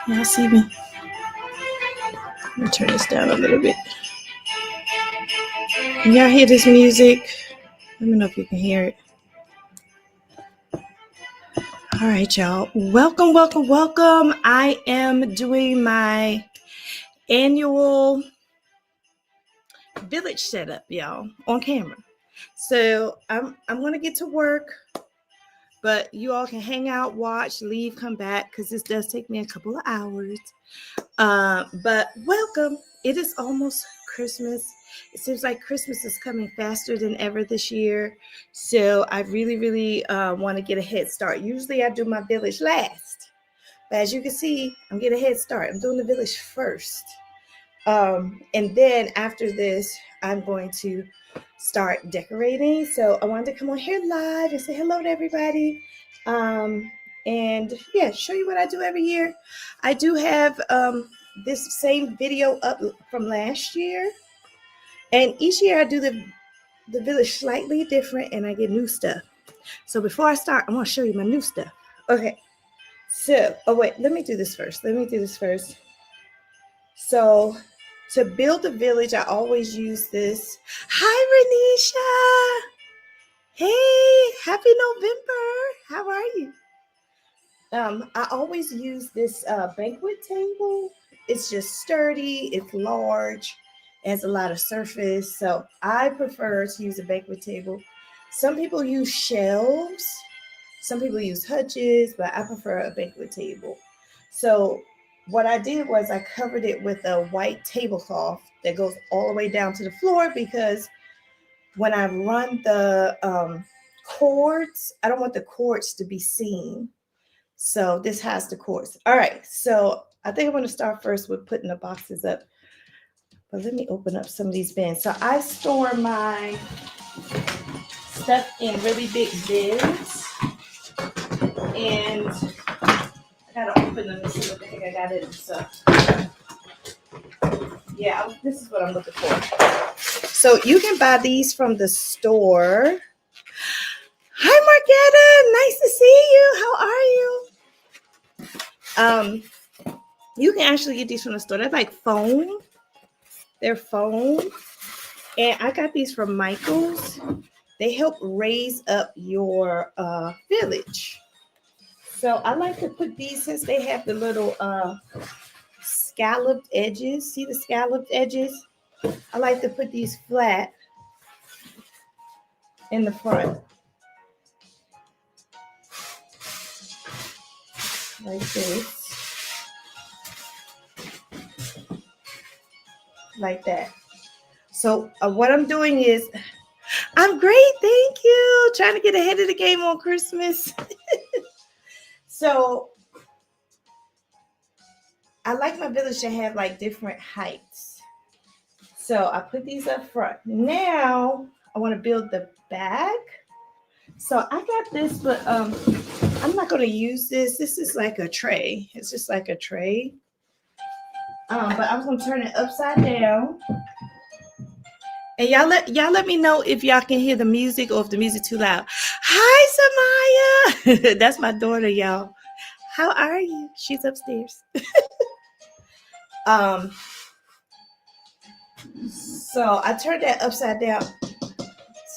Y'all see me? Let me turn this down a little bit. Can y'all hear this music? Let me know if you can hear it. All right, y'all. Welcome, welcome, welcome. I am doing my annual village setup, y'all, on camera. So I'm gonna get to work, but you all can hang out, watch, leave, come back, because this does take me a couple of hours. But welcome. It is almost Christmas. It seems like Christmas is coming faster than ever this year. So I really want to get a head start. Usually I do my village last. But as you can see, I'm getting a head start. I'm doing the village first. And then after this, I'm going to start decorating. So I wanted to come on here live and say hello to everybody. And yeah, show you what I do every year. I do have this same video up from last year. And each year I do the village slightly different and I get new stuff. So before I start, I want to show you my new stuff. Okay. So, oh wait, let me do this first. So to build a village, I always use this. Hi, Renisha. Hey, happy November. How are you? I always use this banquet table. It's just sturdy, it's large, it has a lot of surface. So I prefer to use a banquet table. Some people use shelves, some people use hutches, but I prefer a banquet table. So what I did was I covered it with a white tablecloth that goes all the way down to the floor because when I run the cords, I don't want the cords to be seen. So this has the cords. All right, so I think I'm going to start first with putting the boxes up. But let me open up some of these bins. So I store my stuff in really big bins. And I got to open them and see what the heck I got in them. So yeah, this is what I'm looking for. So you can buy these from the store. Hi, Marquetta. Nice to see you. How are you? You can actually get these from the store. They're like foam. They're foam. And I got these from Michael's. They help raise up your village. So I like to put these since they have the little scalloped edges. See the scalloped edges? I like to put these flat in the front. Like this. Like that. So what I'm doing is, I'm great, thank you. Trying to get ahead of the game on Christmas. So I like my village to have like different heights. So I put these up front. Now I want to build the back. So I got this, but I'm not going to use this. This is like a tray. It's just like a tray. But I was going to turn it upside down. And y'all let me know if y'all can hear the music or if the music too loud. Hi, Samaya. That's my daughter, y'all. How are you? She's upstairs. So I turned that upside down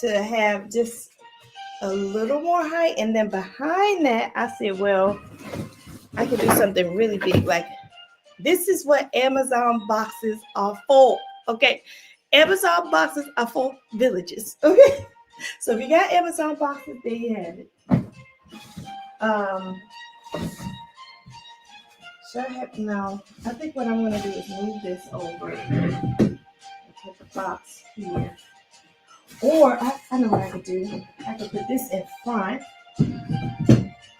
to have just a little more height, and then behind that, I said, well, I could do something really big. Like this is what Amazon boxes are for. Okay, Amazon boxes are for villages. Okay, so if you got Amazon boxes, there you have it. Should I have no? I think what I'm going to do is move this over. Put the box here. Or I know what I could do. I could put this in front.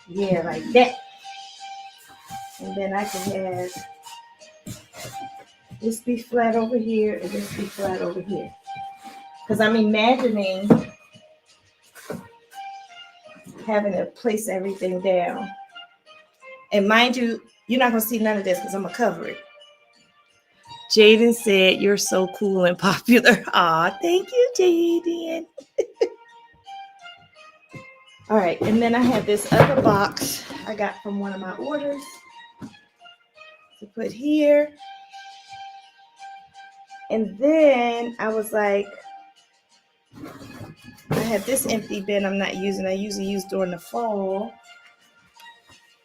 Yeah, like that. And then I can have this be flat over here and this be flat over here. Because I'm imagining having to place everything down. And mind you, you're not going to see none of this because I'm going to cover it. Jaden said, you're so cool and popular. Aw, thank you, Jaden. All right, and then I have this other box I got from one of my orders. to put here. And then I was like, I have this empty bin I'm not using. I usually use during the fall.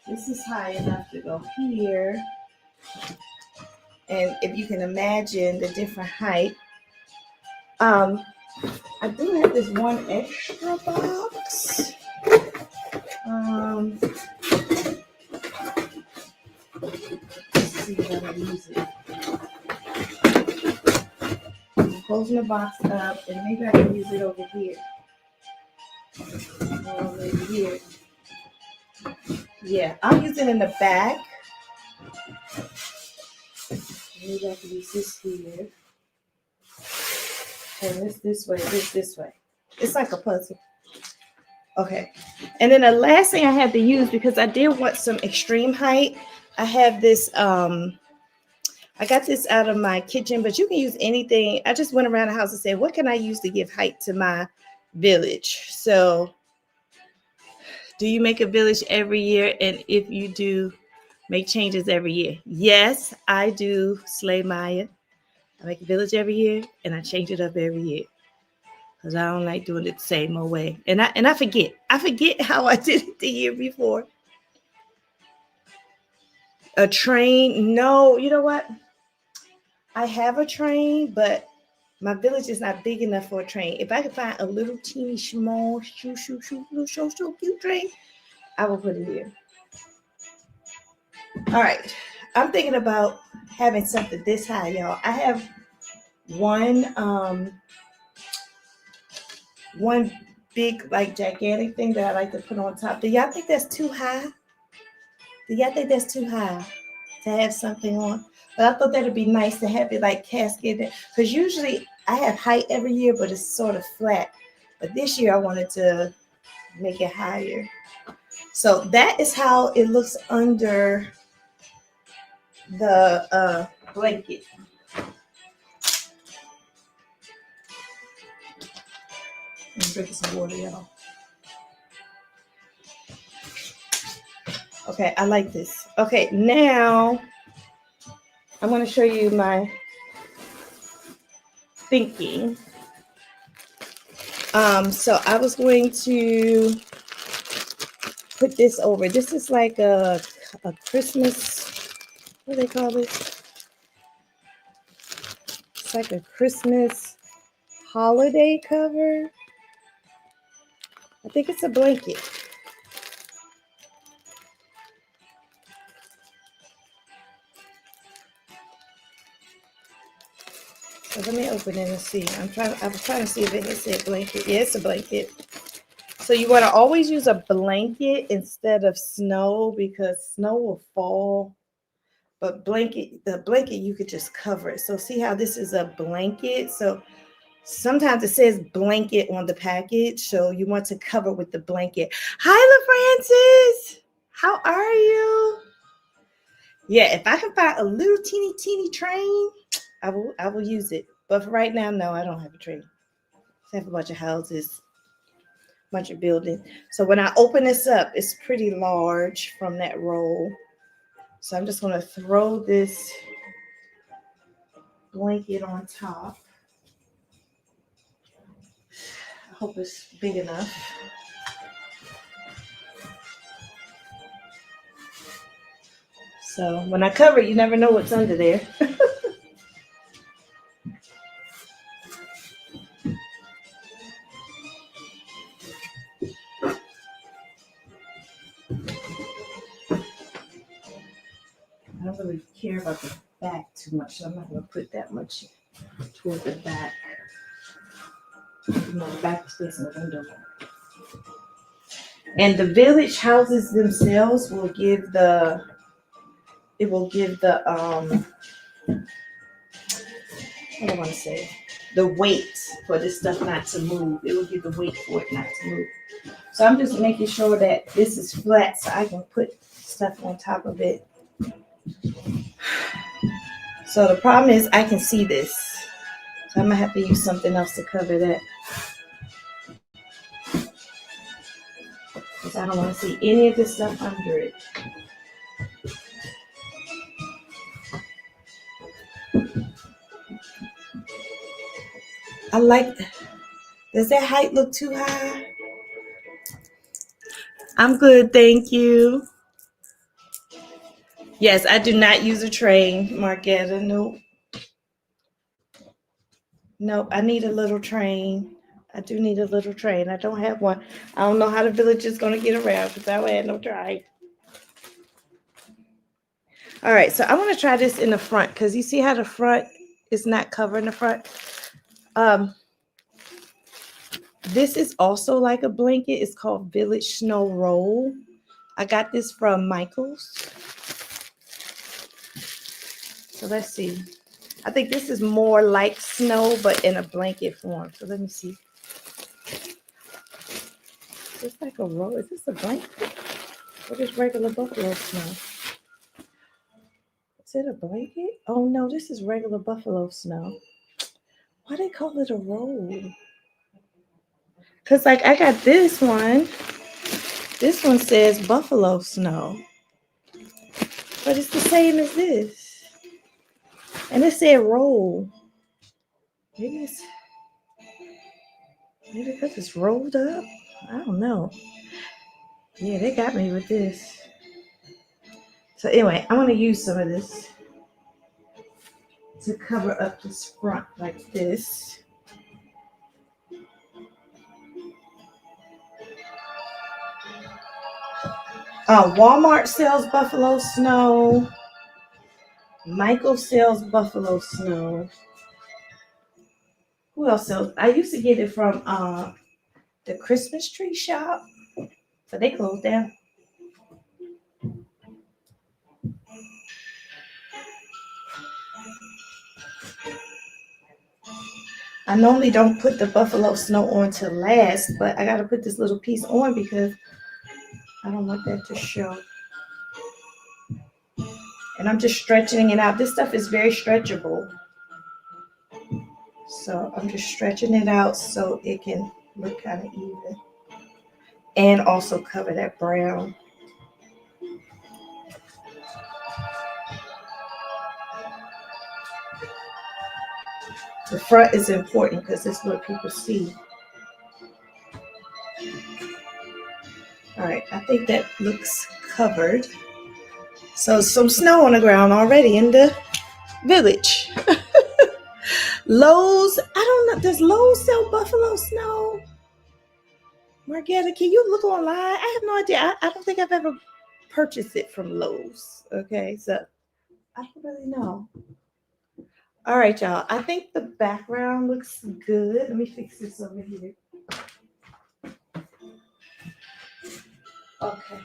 This is high enough to go here. And if you can imagine the different height, I do have this one extra box. Let's see how to use it. I'm closing the box up, and maybe I can use it over here. Over here. Yeah, I'll use it in the back. Maybe I can use this here. And this way, this way. It's like a puzzle. Okay. And then the last thing I had to use, because I did want some extreme height, I have this, I got this out of my kitchen, but you can use anything. I just went around the house and said, what can I use to give height to my village? So do you make a village every year? And if you do, make changes every year? Yes, I do, Slay Maya. I make a village every year, and I change it up every year. Because I don't like doing it the same old way. And I forget. I forget how I did it the year before. A train? No, you know what? I have a train, but my village is not big enough for a train. If I could find a little teeny small little cute train, I will put it here. All right. I'm thinking about having something this high, y'all. I have one big, like, gigantic thing that I like to put on top. Do y'all think that's too high? Do y'all think that's too high to have something on? But I thought that'd be nice to have it like cascaded. Because usually I have height every year, but it's sort of flat. But this year I wanted to make it higher. So that is how it looks under the blanket. I'm drinking some water, y'all. Okay, I like this. Okay, now I'm going to show you my thinking. So I was going to put this over. This is like a Christmas, what do they call this? It's like a Christmas holiday cover. I think it's a blanket. So let me open it and see. I was trying to see if it said blanket. Yeah, it's a blanket. So you want to always use a blanket instead of snow, because snow will fall. But the blanket, you could just cover it. So see how this is a blanket? So sometimes it says blanket on the package. So you want to cover with the blanket. Hi, LaFrancis. How are you? Yeah, if I can find a little teeny train, I will use it. But for right now, no, I don't have a train. I have a bunch of houses, bunch of buildings. So when I open this up, it's pretty large from that roll. So I'm just going to throw this blanket on top. I hope it's big enough. So when I cover it, you never know what's under there. I don't really care about the back too much, so I'm not going to put that much toward the back. The back is facing the window. And the village houses themselves will give the what do I want to say? The weight for this stuff not to move. It will give the weight for it not to move. So I'm just making sure that this is flat so I can put stuff on top of it. So the problem is I can see this. So I'm going to have to use something else to cover that. Because I don't want to see any of this stuff under it. I like, does that height look too high? I'm good, thank you. Yes, I do not use a train, Marquetta. Nope. Nope, I need a little train. I do need a little train. I don't have one. I don't know how the village is going to get around because I had no train. All right, so I want to try this in the front because you see how the front is not covering the front. This is also like a blanket. It's called Village Snow Roll. I got this from Michael's. So let's see. I think this is more like snow, but in a blanket form. So let me see. Is this like a roll? Is this a blanket? What is regular buffalo snow? Is it a blanket? Oh no, this is regular buffalo snow. Why they call it a roll? Because like I got this one. This one says buffalo snow. But it's the same as this. And it said roll. Maybe because it's rolled up. I don't know. Yeah, they got me with this. So anyway, I'm going to use some of this to cover up this front like this. Walmart sells buffalo snow. Michael sells buffalo snow. Who else sells? I used to get it from the Christmas tree shop, but they closed down. I normally don't put the buffalo snow on till last, but I got to put this little piece on because I don't want that to show. And I'm just stretching it out. This stuff is very stretchable. So I'm just stretching it out so it can look kind of even. And also cover that brown. The front is important because this is what people see. All right, I think that looks covered. So some snow on the ground already in the village. Lowe's, I don't know, does Lowe's sell buffalo snow? Margarita, can you look online? I have no idea. I don't think I've ever purchased it from Lowe's. Okay, so I don't really know. All right, y'all. I think the background looks good. Let me fix this over here. Okay.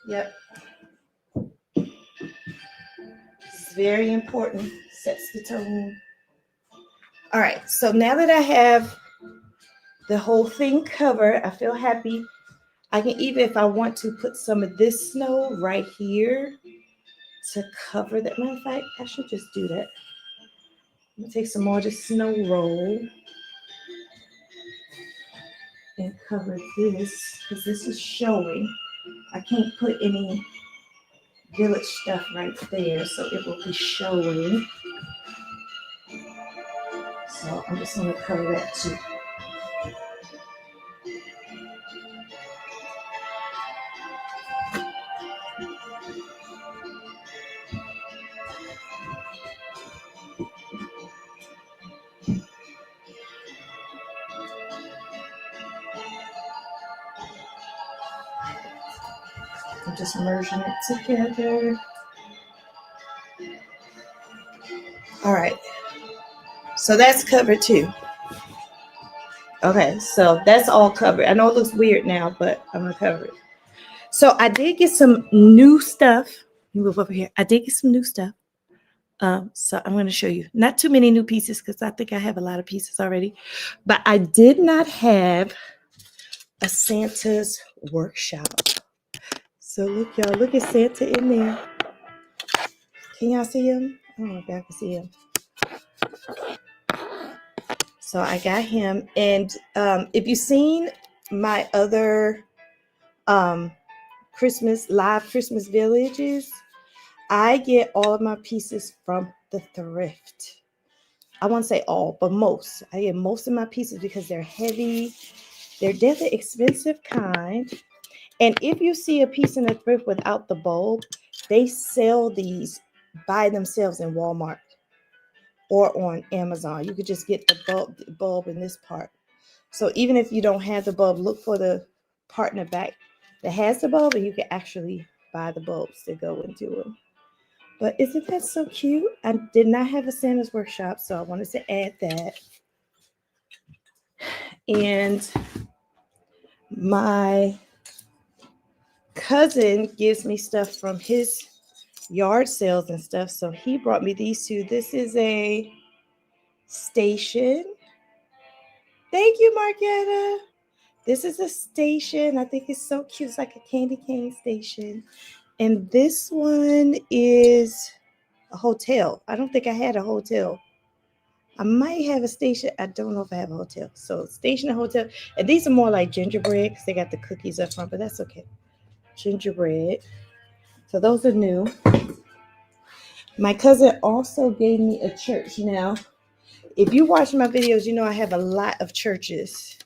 Yep. It's very important. Sets the tone. All right. So now that I have the whole thing covered, I feel happy. I can even, if I want to, put some of this snow right here to cover that. Matter of fact, I should just do that. I'm gonna take some more of the snow roll and cover this because this is showing. I can't put any village stuff right there, so it will be showing. So I'm just gonna cover that too. I'm just merging it together. All right, so that's covered too. Okay, so that's all covered. I know it looks weird now, but I'm gonna cover it. So I did get some new stuff. You move over here. I did get some new stuff. So I'm going to show you. Not too many new pieces because I think I have a lot of pieces already. But I did not have a Santa's workshop. So look, y'all. Look at Santa in there. Can y'all see him? I don't know if y'all can see him. So I got him. And if you've seen my other live Christmas villages, I get all of my pieces from the thrift. I won't say all, but most. I get most of my pieces because they're heavy. They're definitely expensive kind. And if you see a piece in a thrift without the bulb, they sell these by themselves in Walmart or on Amazon. You could just get the bulb in this part. So even if you don't have the bulb, look for the part in the back that has the bulb, and you can actually buy the bulbs that go into them. But isn't that so cute? I did not have a Santa's workshop, so I wanted to add that. And my cousin gives me stuff from his yard sales and stuff. So he brought me these two. This is a station. Thank you, Marquetta. This is a station. I think it's so cute. It's like a candy cane station. And this one is a hotel. I don't think I had a hotel. I might have a station. I don't know if I have a hotel. So station and hotel. And these are more like gingerbread because they got the cookies up front, but that's okay. Gingerbread. So those are new. My cousin also gave me a church. Now, if you watch my videos, you know I have a lot of churches.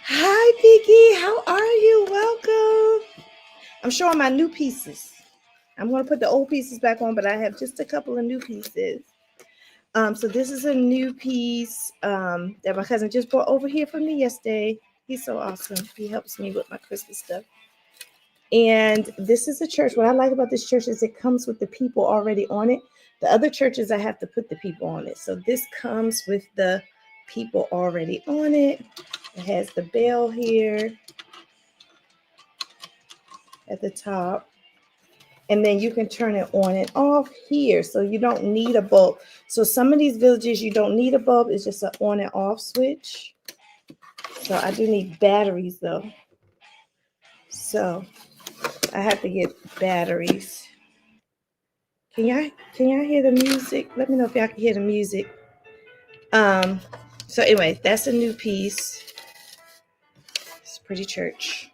Hi, Vicky. How are you? Welcome. I'm showing my new pieces. I'm going to put the old pieces back on, but I have just a couple of new pieces. So this is a new piece that my cousin just brought over here for me yesterday. He's so awesome. He helps me with my Christmas stuff. And this is a church. What I like about this church is it comes with the people already on it. The other churches, I have to put the people on it. So this comes with the people already on it. It has the bell here at the top. And then you can turn it on and off here. So you don't need a bulb. So some of these villages, you don't need a bulb. It's just an on and off switch. So I do need batteries though. So I have to get batteries. Can y'all hear the music? Let me know if y'all can hear the music. So anyway, that's a new piece. It's a pretty church.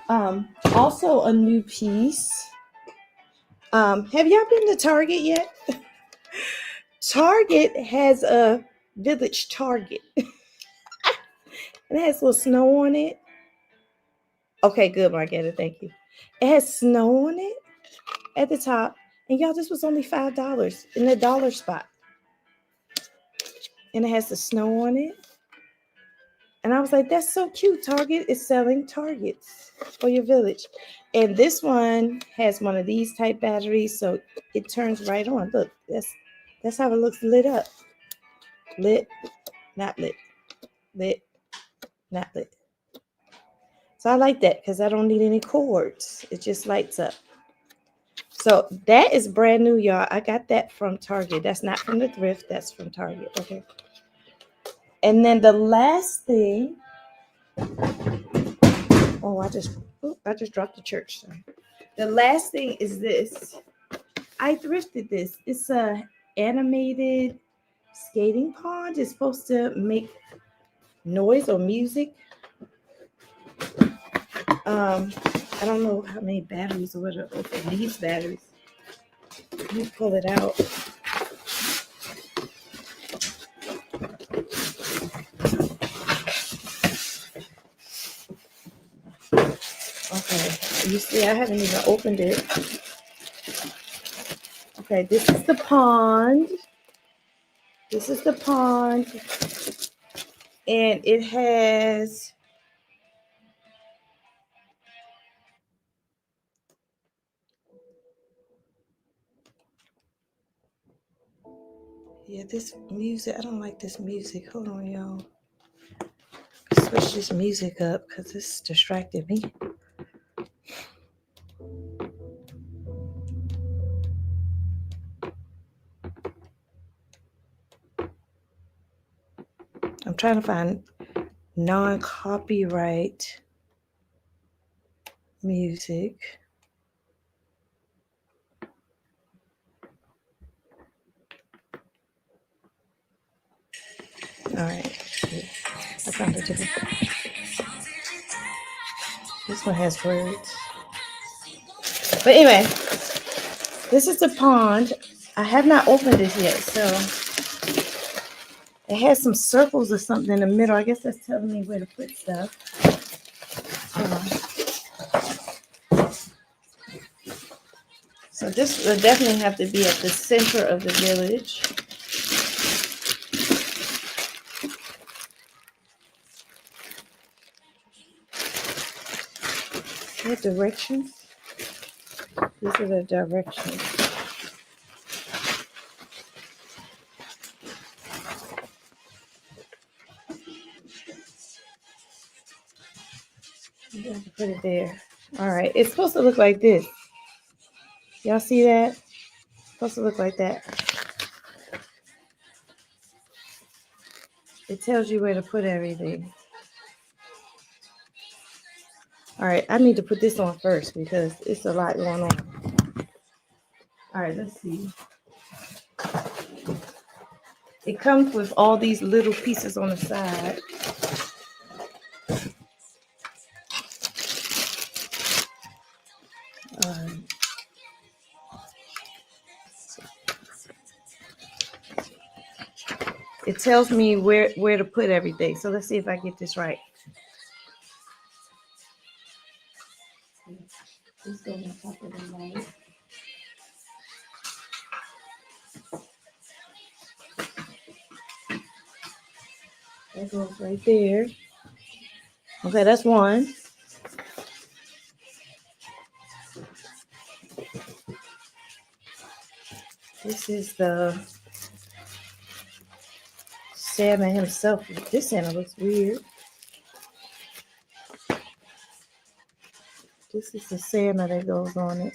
Also a new piece. Have y'all been to Target yet? Target has a village Target. And it has a little snow on it. Okay, good, Marquetta. Thank you. It has snow on it at the top. And y'all, this was only $5 in the dollar spot. And it has the snow on it. And I was like, that's so cute. Target is selling Targets for your village. And this one has one of these type batteries. So it turns right on. Look, that's how it looks lit up. Lit, not lit. Lit, not lit. So I like that because I don't need any cords. It just lights up. So that is brand new, y'all. I got that from Target. That's not from the thrift. That's from Target. Okay. And then the last thing. Oh, I just dropped the church. Sorry. The last thing is this. I thrifted this. It's a animated skating pond. It's supposed to make noise or music. I don't know how many batteries or what it needs batteries. Let me pull it out. Okay, you see, I haven't even opened it. Okay, this is the pond. This is the pond. And it has this music. I don't like this music. Hold on, y'all. Switch this music up because it's distracting me. I'm trying to find non-copyright music. All right. I found a different. This one has words. But anyway, this is the pond. I have not opened this yet, so it has some circles or something in the middle. I guess that's telling me where to put stuff. So this will definitely have to be at the center of the village. What directions? These are the directions. You have to put it there. All right. It's supposed to look like this. Y'all see that? It's supposed to look like that. It tells you where to put everything. All right. I need to put this on first because it's a lot going on. All right. Let's see. It comes with all these little pieces on the side. It tells me where to put everything. So let's see if I get this right. This goes on top of the light. That goes right there. Okay, that's one. This is the Santa himself. This Santa looks weird. This is the Santa that goes on it.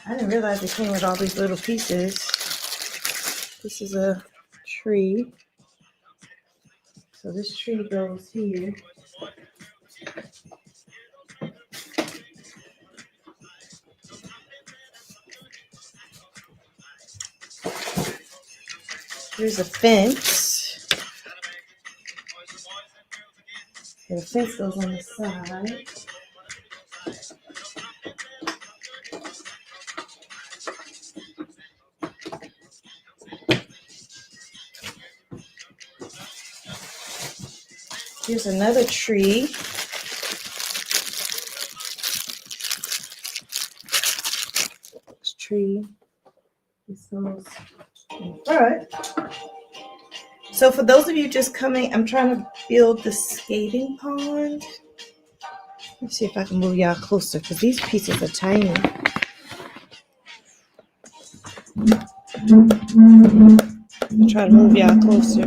I didn't realize it came with all these little pieces. This is a tree. So this tree goes here. Here's a fence. And the fence goes on the side. Here's another tree. This tree. This goes in front. So for those of you just coming, I'm trying to build the skating pond. Let's see if I can move y'all closer because these pieces are tiny. I'm trying to move y'all closer.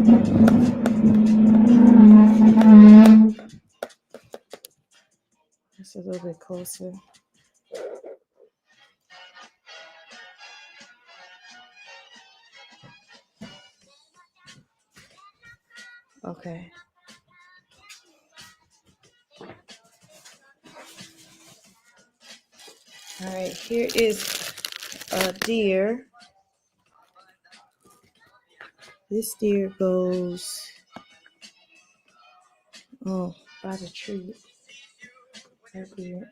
Just a little bit closer. Okay. All right, here is a deer. This deer goes by the tree. Right there.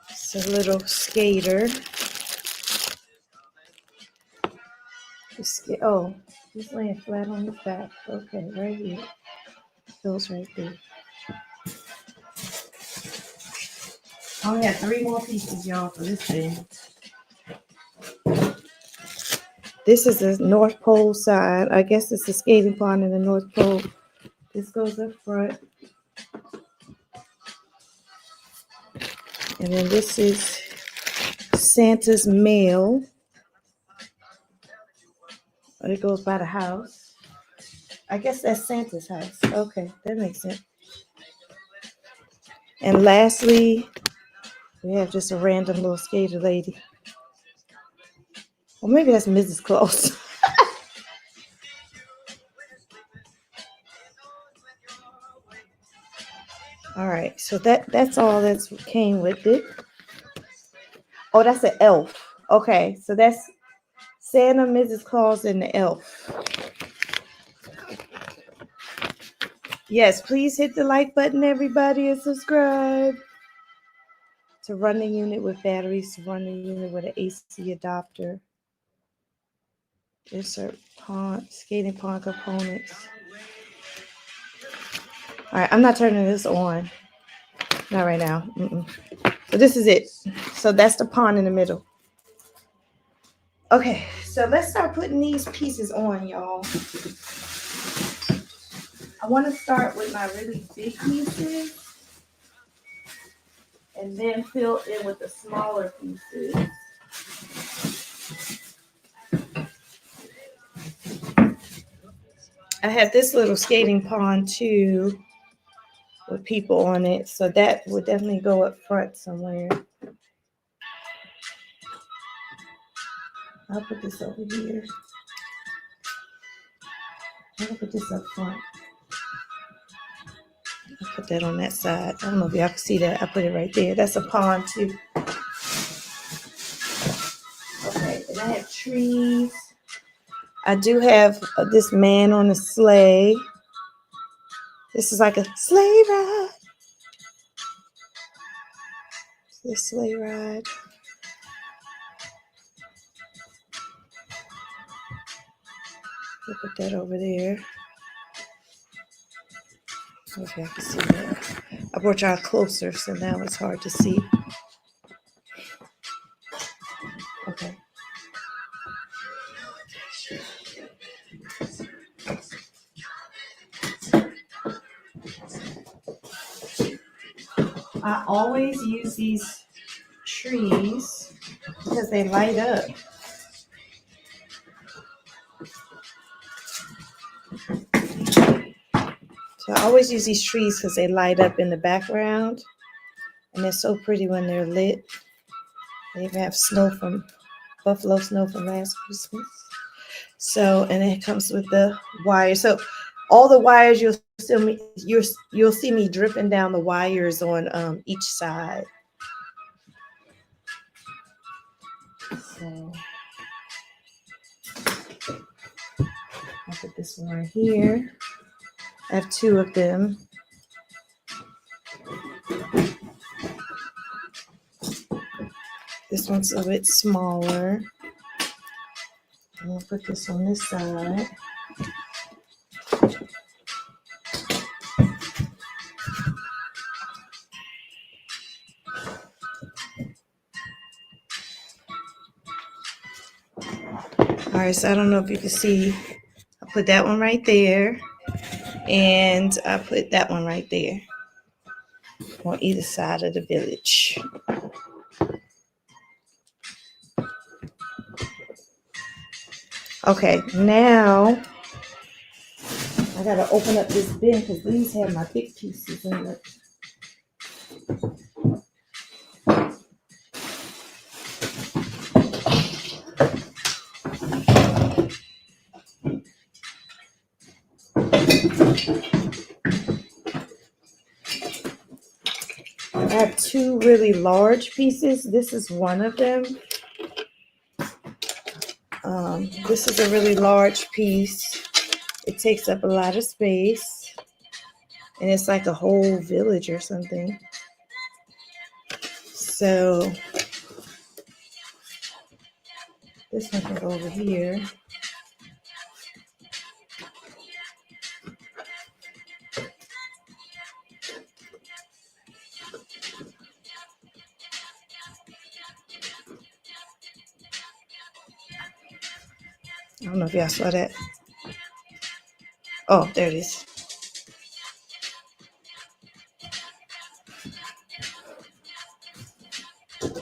It's a little skater. He's laying flat on his back. Okay, right here. Goes right there. I only have 3 more pieces, y'all, for this thing. This is the North Pole side. I guess it's the skating pond in the North Pole. This goes up front. And then this is Santa's mail. It goes by the house. I guess that's Santa's house. Okay, that makes sense. And lastly, we have just a random little skater lady. Well, maybe that's Mrs. Claus. All right, so that's all that came with it. Oh, that's an elf. Okay, so that's Santa, Mrs. Claus, and the elf. Yes, please hit the like button, everybody, and subscribe. To run the unit with batteries, to run the unit with an AC adapter. Insert skating pond components. All right, I'm not turning this on. Not right now. So this is it. So that's the pond in the middle. Okay, so let's start putting these pieces on, y'all. I want to start with my really big pieces and then fill in with the smaller pieces. I have this little skating pond too with people on it, so that would definitely go up front somewhere. I'll put this over here. I'll put this up front. I'll put that on that side. I don't know if y'all can see that. I put it right there. That's a pond too. Okay, and I have trees. I do have this man on a sleigh. This is like a sleigh ride. This sleigh ride. I'll put that over there. Okay, I can see that. I brought y'all closer, so now it's hard to see. Okay. I always use these trees because they light up. So I always use these trees because they light up in the background. And they're so pretty when they're lit. They even have snow from buffalo snow from last Christmas. So, and it comes with the wire. So all the wires you'll see me dripping down the wires on each side. So I'll put this one right here. I have two of them. This one's a bit smaller. I'm gonna put this on this side. All right, so I don't know if you can see. I put that one right there, and I put that one right there on either side of the village. Okay, now I gotta open up this bin because these have my big pieces in it. I have two really large pieces. This is one of them. This is a really large piece. It takes up a lot of space. And it's like a whole village or something. So this one can go over here. I don't know if y'all saw that. Oh, there it is.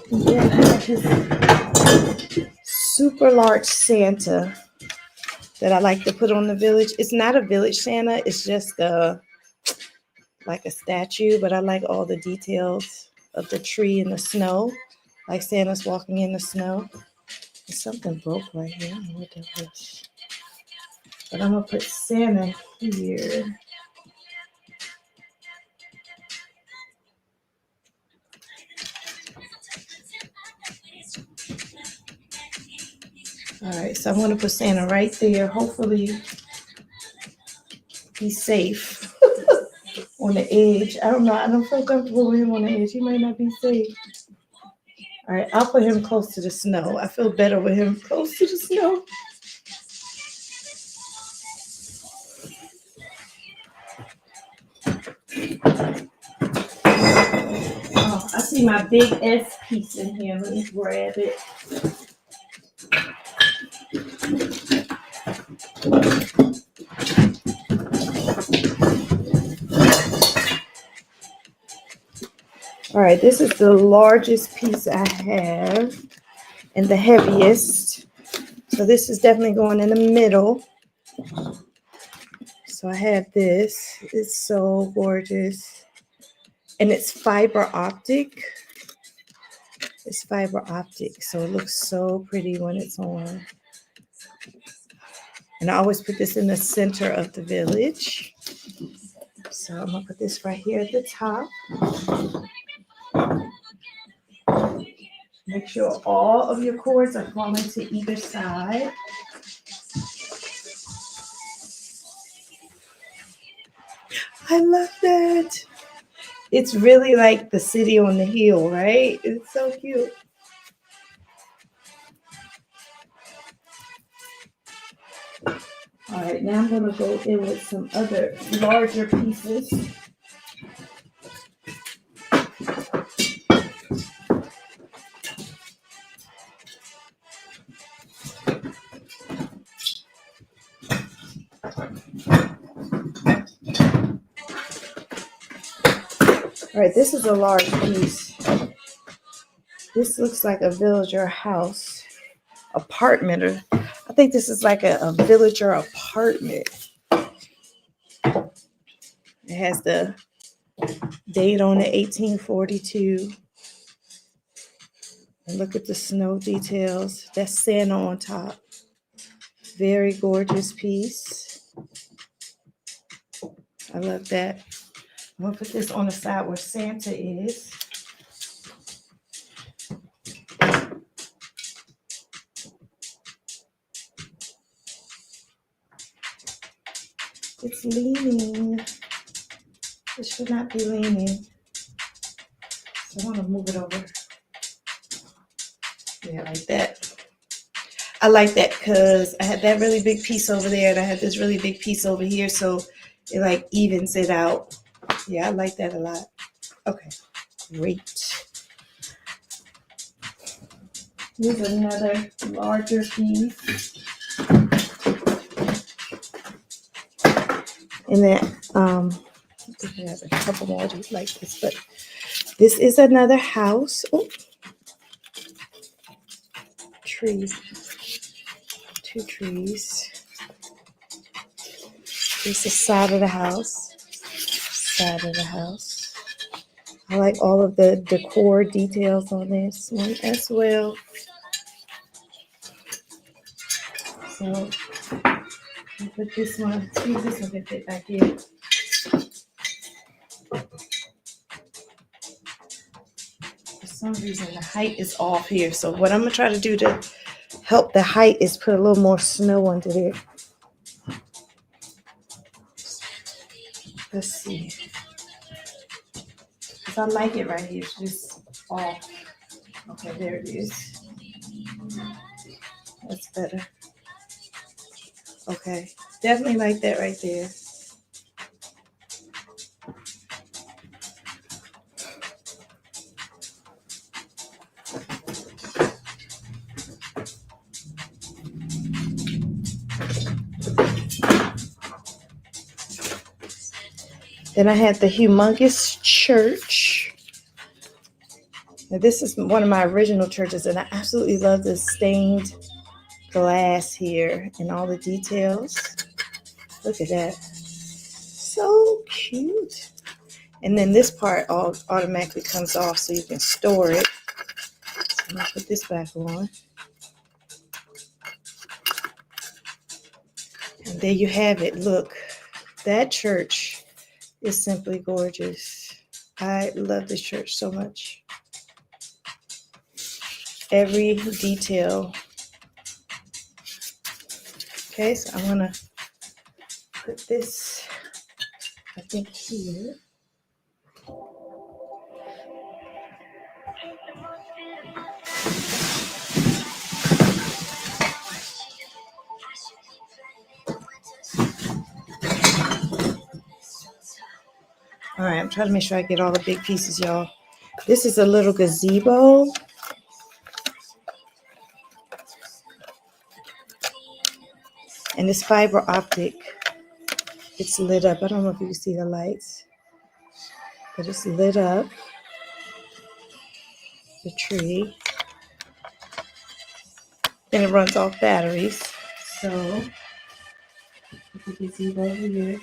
Then I have this super large Santa that I like to put on the village. It's not a village Santa. It's just like a statue, but I like all the details of the tree and the snow, like Santa's walking in the snow. And something broke right here. I don't know what that was. But I'm going to put Santa here. All right, so I'm going to put Santa right there. Hopefully he's safe on the edge. I don't know. I don't feel comfortable with him on the edge. He might not be safe. All right, I'll put him close to the snow. I feel better with him close to the snow. Oh, I see my big S piece in here. Let me grab it. All right, this is the largest piece I have and the heaviest. So this is definitely going in the middle. So I have this. It's so gorgeous. And it's fiber optic. It's fiber optic. So it looks so pretty when it's on. And I always put this in the center of the village. So I'm going to put this right here at the top. Make sure all of your cords are falling to either side. I love that. It's really like the city on the hill, right? It's so cute. All right, now I'm going to go in with some other larger pieces. All right, this is a large piece. This looks like a villager house, apartment, or I think this is like a villager apartment. It has the date on it, 1842. And look at the snow details. That's Santa on top. Very gorgeous piece. I love that. I'm going to put this on the side where Santa is. It's leaning. It should not be leaning. So I want to move it over. Yeah, like that. I like that because I had that really big piece over there and I had this really big piece over here. So it like evens it out. Yeah, I like that a lot. Okay, great. Here's another larger piece. And then I think I have a couple more just like this, but this is another house. Oh, trees. 2 trees. This is the side of the house. Side of the house. I like all of the decor details on this one as well. So I'll put this one. See if this one can fit back here. For some reason the height is off here. So what I'm gonna try to do to help the height is put a little more snow under there. Let's see. Because I like it right here. It's just off. Okay, there it is. That's better. Okay, definitely like that right there. Then I had the humongous church. Now this is one of my original churches, and I absolutely love this stained glass here and all the details. Look at that. So cute. And then this part all automatically comes off so you can store it. So I'm going to put this back on. And there you have it. Look, that church is simply gorgeous. I love this church so much. Every detail. Okay, so I'm going to put this, I think, here. All right, I'm trying to make sure I get all the big pieces, y'all. This is a little gazebo. And this fiber optic, it's lit up. I don't know if you can see the lights, but it's lit up, the tree. And it runs off batteries. So, the gazebo here.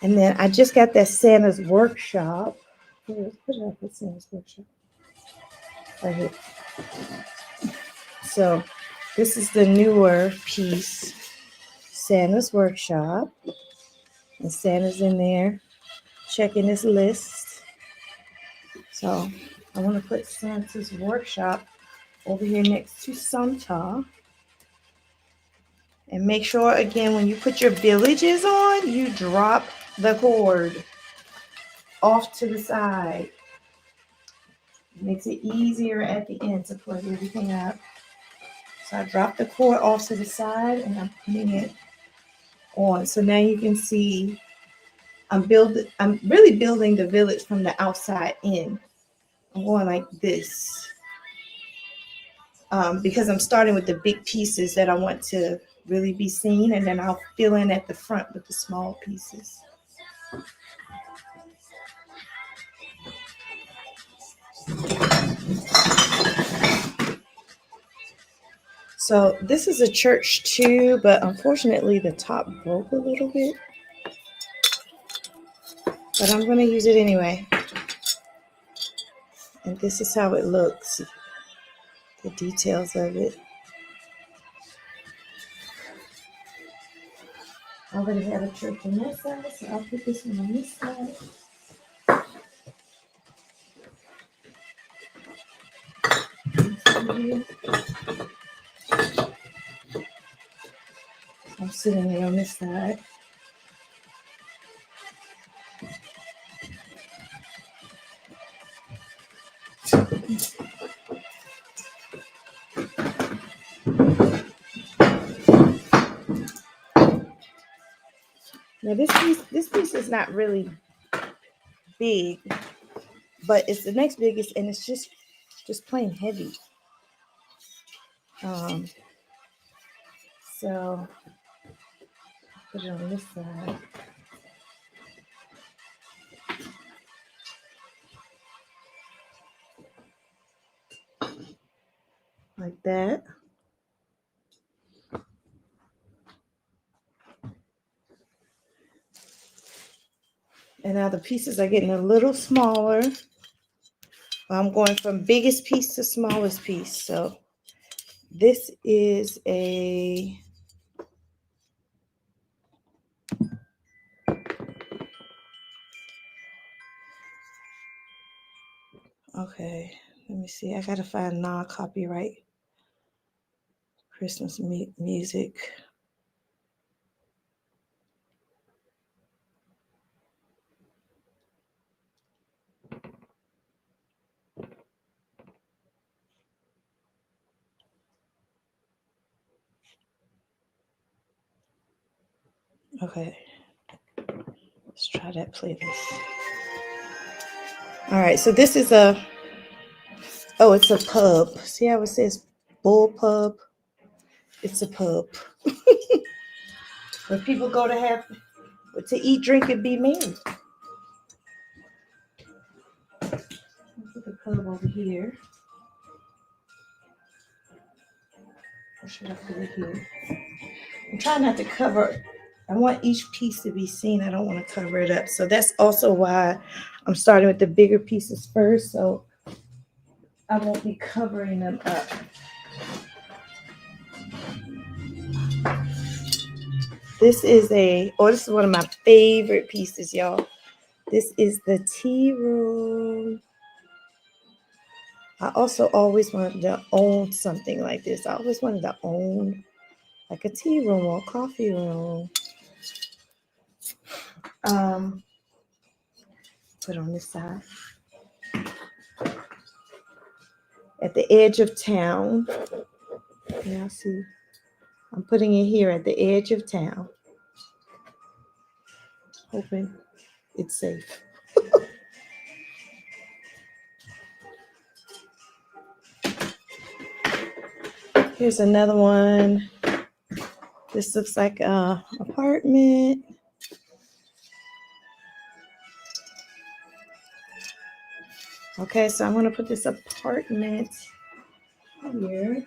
And then I just got that Santa's Workshop. Put it up at Santa's Workshop. Right here. So this is the newer piece, Santa's Workshop. And Santa's in there checking his list. So I want to put Santa's Workshop over here next to Santa. And make sure, again, when you put your villages on, you drop the cord off to the side. It makes it easier at the end to plug everything up. So I dropped the cord off to the side and I'm putting it on. So now you can see I'm really building the village from the outside in. I'm going like this. Because I'm starting with the big pieces that I want to really be seen, and then I'll fill in at the front with the small pieces. So this is a church too, but unfortunately the top broke a little bit. But I'm going to use it anyway. And this is how it looks. The details of it. I already have a church on that side, so I'll put this one on this side. I'm sitting here on this side. Now this piece is not really big, but it's the next biggest, and it's just plain heavy. So put it on this side. Like that. And now the pieces are getting a little smaller. I'm going from biggest piece to smallest piece. So this is a okay. Let me see. I gotta find non-copyright Christmas music. Okay. Let's try that playlist. All right, so this is it's a pub. See how it says Bull Pub? It's a pub. Where people go to eat, drink, and be merry. I'll put the pub over here. Or should I put it here? I'm trying not to cover. I want each piece to be seen. I don't want to cover it up. So that's also why I'm starting with the bigger pieces first. So I won't be covering them up. This is this is one of my favorite pieces, y'all. This is the tea room. I also always wanted to own something like this. I always wanted to own like a tea room or a coffee room. Put on this side. At the edge of town. Now see, I'm putting it here at the edge of town. Hoping it's safe. Here's another one. This looks like an apartment. Okay, so I'm going to put this apartment here.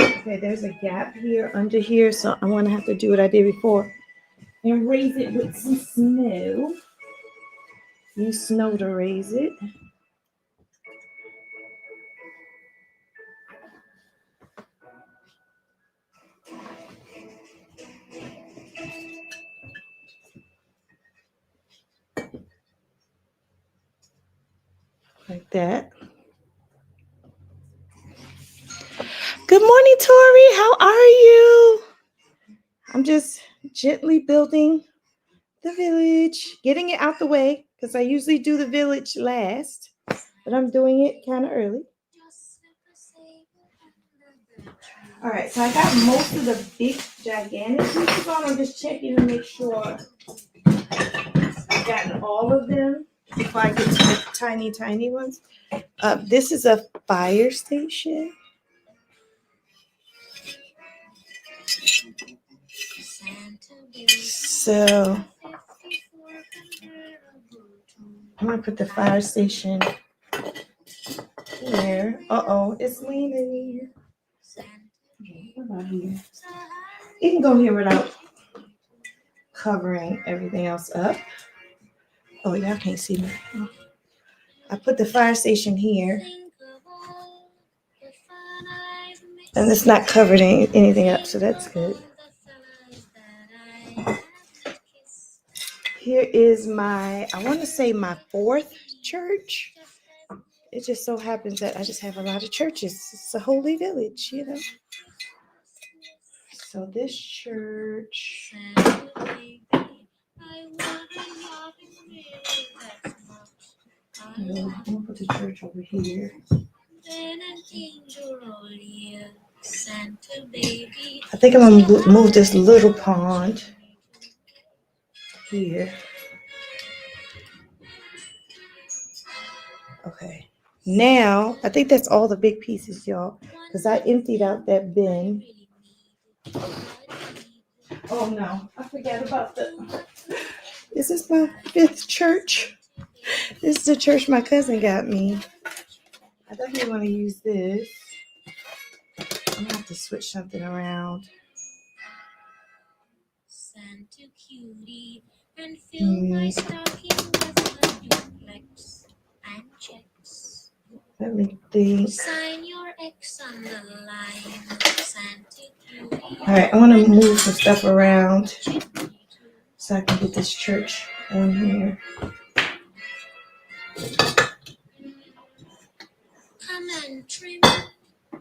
Okay, there's a gap here under here, so I'm going to have to do what I did before and raise it with some snow. Use snow to raise it. Like that. Good morning, Tori. How are you? I'm just gently building the village, getting it out the way because I usually do the village last, but I'm doing it kind of early. All right, so I got most of the big, gigantic pieces on. I'm just checking to make sure I've gotten all of them before I get to the tiny, tiny ones. This is a fire station. So I'm going to put the fire station here. Uh-oh, it's leaning here. What about here? You can go here without covering everything else up. Oh, y'all can't see me. I put the fire station here. And it's not covered anything up, so that's good. Here is I want to say my fourth church. It just so happens that I just have a lot of churches. It's a holy village, you know. So this church. I'm going to put the church over here. I think I'm going to move this little pond here. Okay. Now, I think that's all the big pieces, y'all, because I emptied out that bin. Oh, no. I forgot about This is my fifth church. This is the church my cousin got me. I definitely want to use this. I'm going to have to switch something around. Santa cutie and fill my stocking with a duplex and checks. Let me think. Sign your X on the line, Santa cutie. All right, I want to move some stuff around so I can get this church on here. Come and trim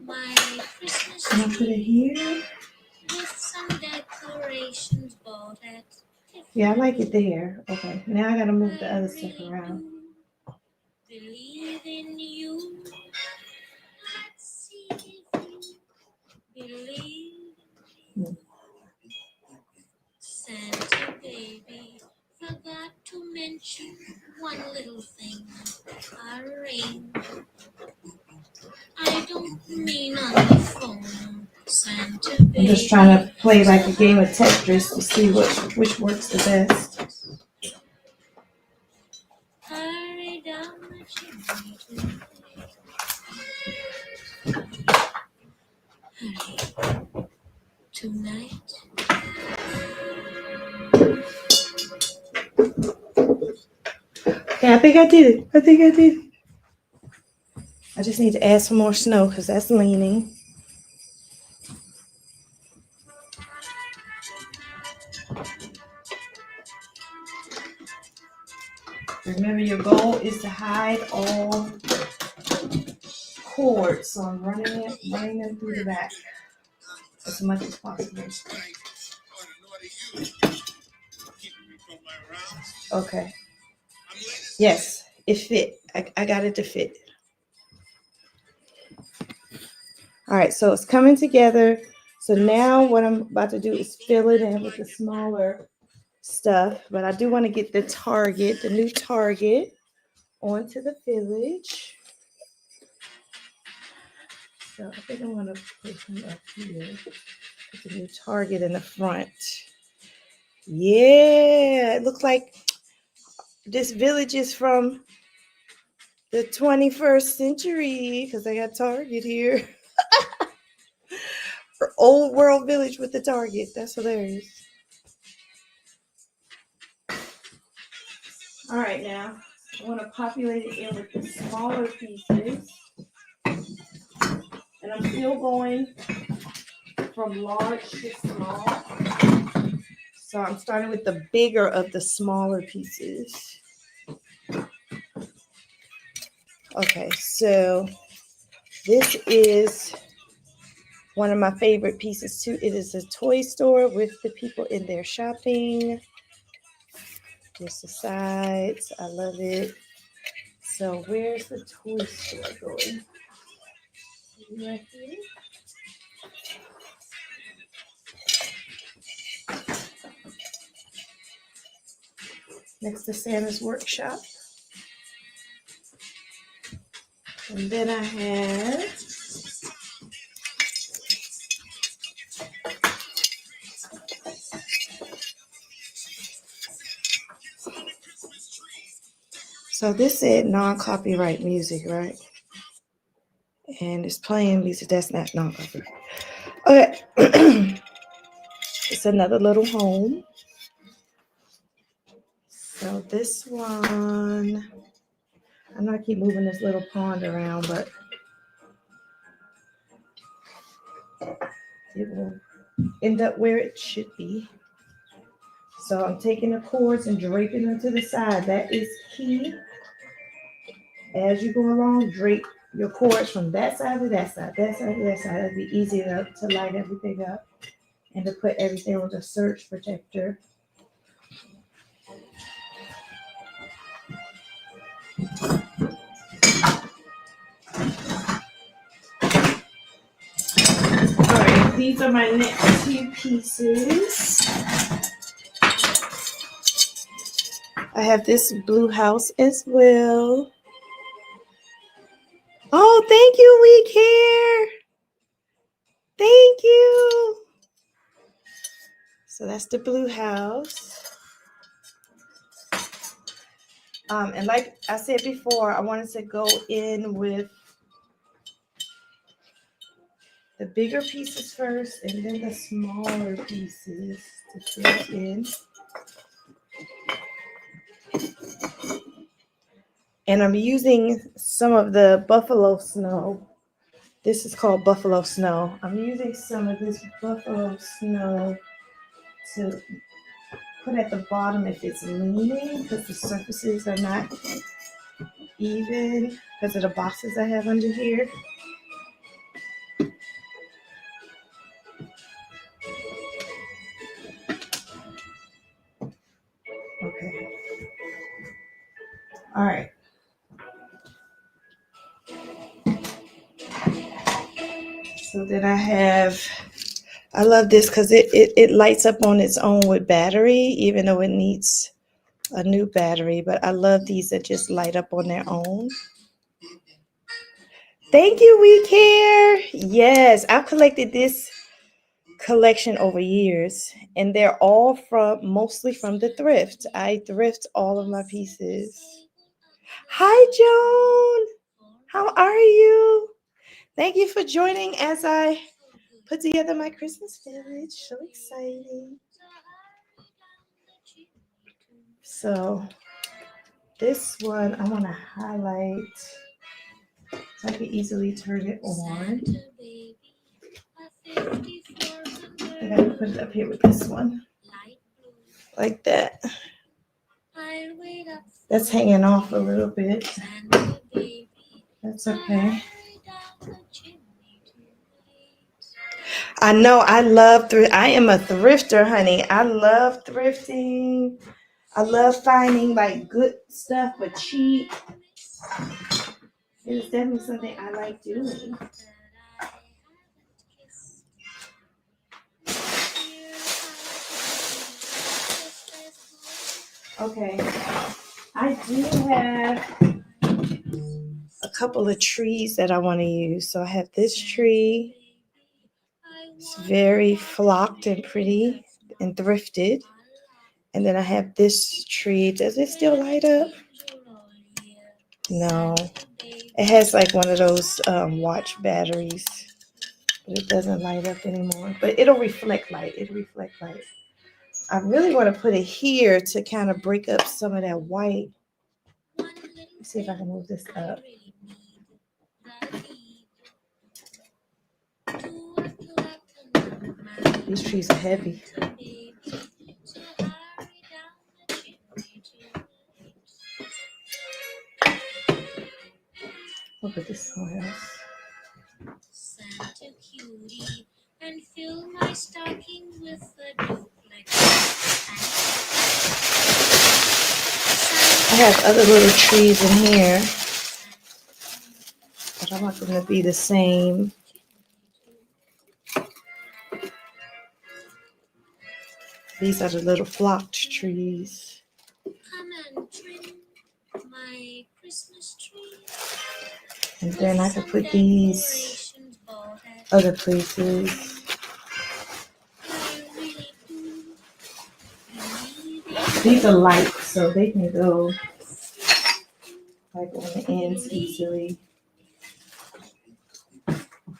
my Christmas tree. Can I put it here? With some decorations bought at Tiffany's. Yeah, I like it there. Okay, now I gotta move the other stuff around. Believe in you. Let's see if you believe. Santa baby forgot to mention one little thing. A ring. I don't mean on the phone. Santa baby. I'm just trying to play like a game of Tetris to see which works the best. Hurry down the chimney. tonight. Okay, I think I did it. I think I did it. I just need to add some more snow because that's leaning. Remember, your goal is to hide all cords, so I'm running them through the back as much as possible. Okay. Yes, it fit. I got it to fit. All right, so it's coming together. So now what I'm about to do is fill it in with the smaller stuff, but I do want to get the new target onto the village. So I think I'm going to put him up here. Put the new target in the front. Yeah, it looks like this village is from the 21st century because I got Target here. Old world village with the Target. That's hilarious. All right, now I want to populate it in with the smaller pieces. And I'm still going from large to small. So I'm starting with the bigger of the smaller pieces. Okay, so this is one of my favorite pieces too. It is a toy store with the people in there shopping. Just the sides. I love it. So where's the toy store going? Right here. Next to Santa's workshop. And then I have so this said non-copyright music, right? And it's playing music that's not non-copyright. Okay. It's another little home. So this one, I'm not keep moving this little pond around, but it will end up where it should be. So I'm taking the cords and draping them to the side. That is key. As you go along, drape your cords from that side to that side, that side to that side. It'll be easier to light everything up and to put everything on the surge protector. All right, these are my next two pieces. I have this blue house as well. Oh, thank you, We Care. Thank you. So that's the blue house. And like I said before, I wanted to go in with the bigger pieces first and then the smaller pieces to fill in. And I'm using some of the buffalo snow. This is called buffalo snow. I'm using some of this buffalo snow to put at the bottom if it's leaning because the surfaces are not even because of the boxes I have under here. Okay. All right. So then I love this because it lights up on its own with battery, even though it needs a new battery. But I love these that just light up on their own. Thank you, We Care. Yes, I've collected this collection over years, and they're all mostly from the thrift. I thrift all of my pieces. Hi, Joan. How are you? Thank you for joining as I put together my Christmas village. So exciting. So this one I want to highlight so I can easily turn it on. I gotta put it up here with this one. Like that. That's hanging off a little bit. That's okay. I know I love I am a thrifter, honey. I love thrifting. I love finding like good stuff but cheap. It's definitely something I like doing. Okay, I do have a couple of trees that I want to use. So I have this tree. It's very flocked and pretty and thrifted. And then I have this tree. Does it still light up? No. It has like one of those watch batteries. But it doesn't light up anymore. But it'll reflect light. It'll reflect light. I really want to put it here to kind of break up some of that white. Let's see if I can move this up. These trees are heavy. I'll put this somewhere else. Santa cutie and fill my stocking with a duplex. I have other little trees in here, but I want them to be the same. These are the little flocked trees. Come and trim my Christmas tree. And then I could put these other places. These are light, so they can go like on the ends easily.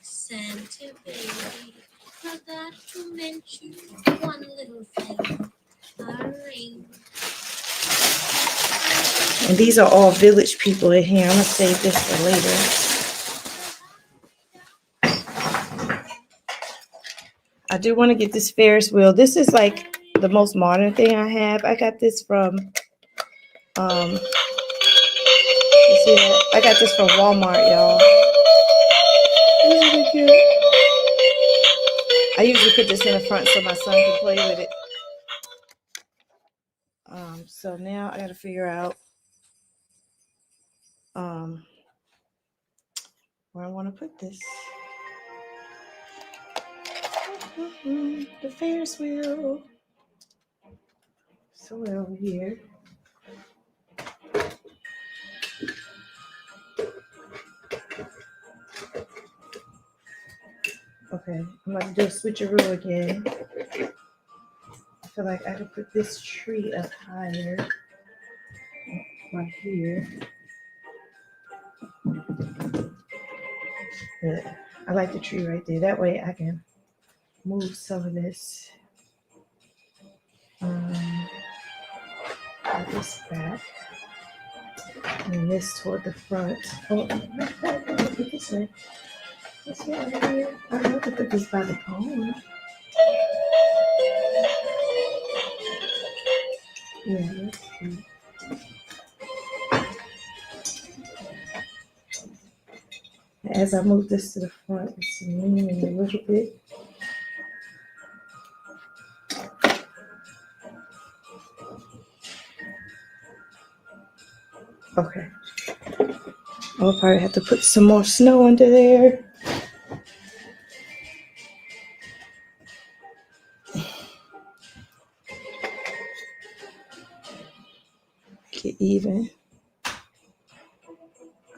Santa baby, forgot to mention one little thing. A ring. And these are all village people in here. I'm gonna save this for later. I do want to get this Ferris wheel. This is like the most modern thing I have. I got this from you see that? I got this from Walmart, y'all. This is really cute. I usually put this in the front so my son can play with it. So now I gotta figure out where I want to put this. The Ferris wheel. Somewhere over here. Okay, I'm going to do a switcheroo again. I feel like I could put this tree up higher. Right here. But I like the tree right there. That way I can move some of this. This back. And this toward the front. Oh, this way. This way over here. I love to put this by the pond. Yeah, let's see. As I move this to the front, it's leaning a little bit. Okay. I'll probably have to put some more snow under there. Get even.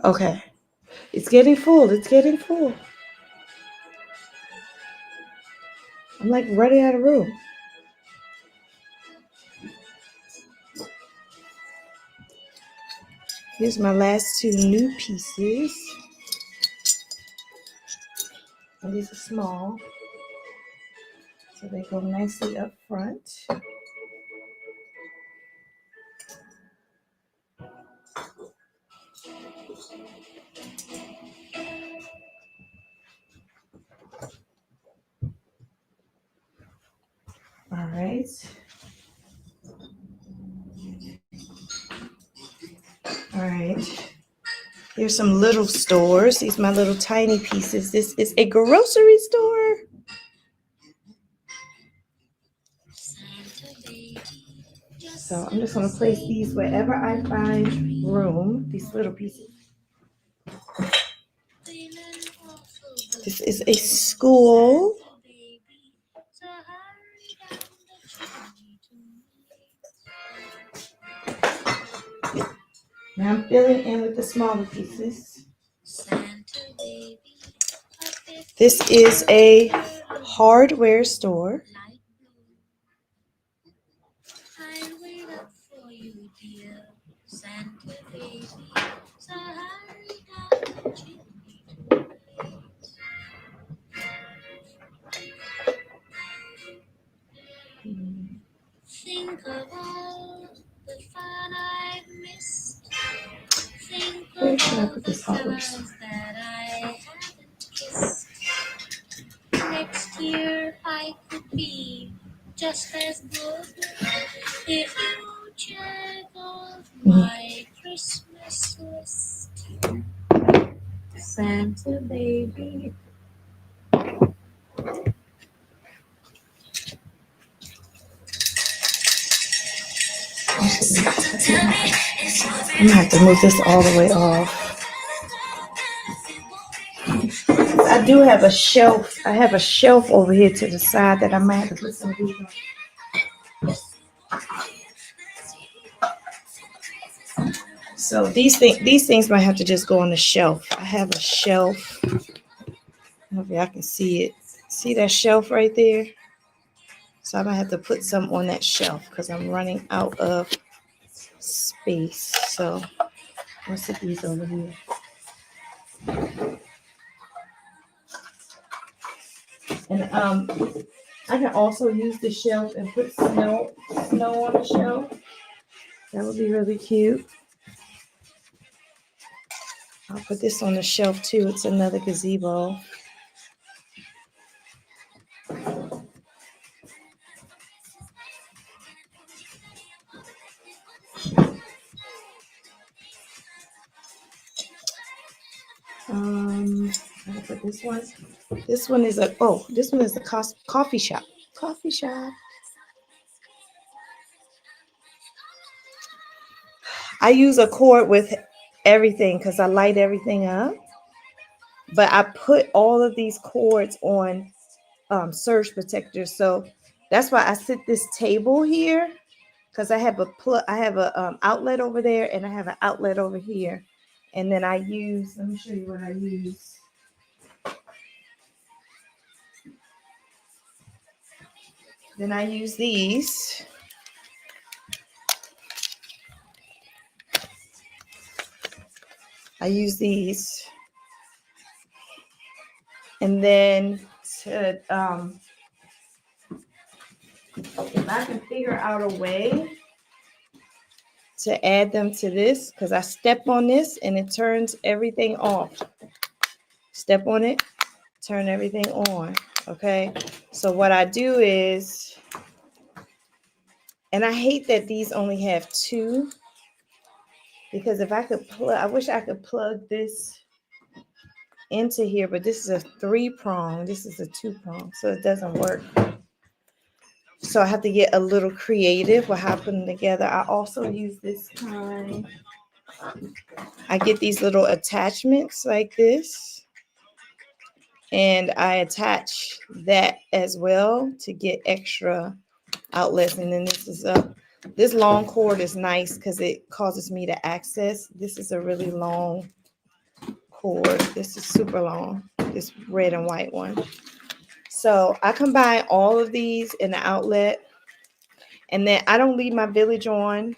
Okay. It's getting full. It's getting full. I'm like running out of room. Here's my last two new pieces. And these are small. So they go nicely up front. All right. All right. Here's some little stores. These are my little tiny pieces. This is a grocery store. So I'm just going to place these wherever I find room, these little pieces. This is a school. Now I'm filling in with the smaller pieces. This is a hardware store. Think of all the fun I've missed. Where should I put this hardware? Next year I could be just as good if you check off my Christmas list. Santa baby. I'm gonna have to move this all the way off. I do have a shelf. I have a shelf over here to the side that I might have to put some of these on. So these things might have to just go on the shelf. I have a shelf. I don't know if y'all can see it. See that shelf right there? So I might have to put some on that shelf because I'm running out of space. So let's put these over here. And I can also use the shelf and put snow on the shelf. That would be really cute. I'll put this on the shelf too. It's another gazebo. I'll put this one. This one is a coffee shop. Coffee shop. I use a cord with everything because I light everything up. But I put all of these cords on surge protectors. So that's why I sit this table here because I have a outlet over there and I have an outlet over here. And then let me show you what I use. Then I use these. And then if I can figure out a way to add them to this, because I step on this and it turns everything off. Step on it, turn everything on. Okay. So what I do is, and I hate that these only have two, because if I could I wish I could plug this into here, but this is a 3-prong. This is a 2-prong, so it doesn't work. So I have to get a little creative with how I put them together. I also use this kind. I get these little attachments like this, and I attach that as well to get extra outlets. And then this long cord is nice because it causes me to access. This is a really long cord. This is super long, this red and white one. So I combine all of these in the outlet, and then I don't leave my village on.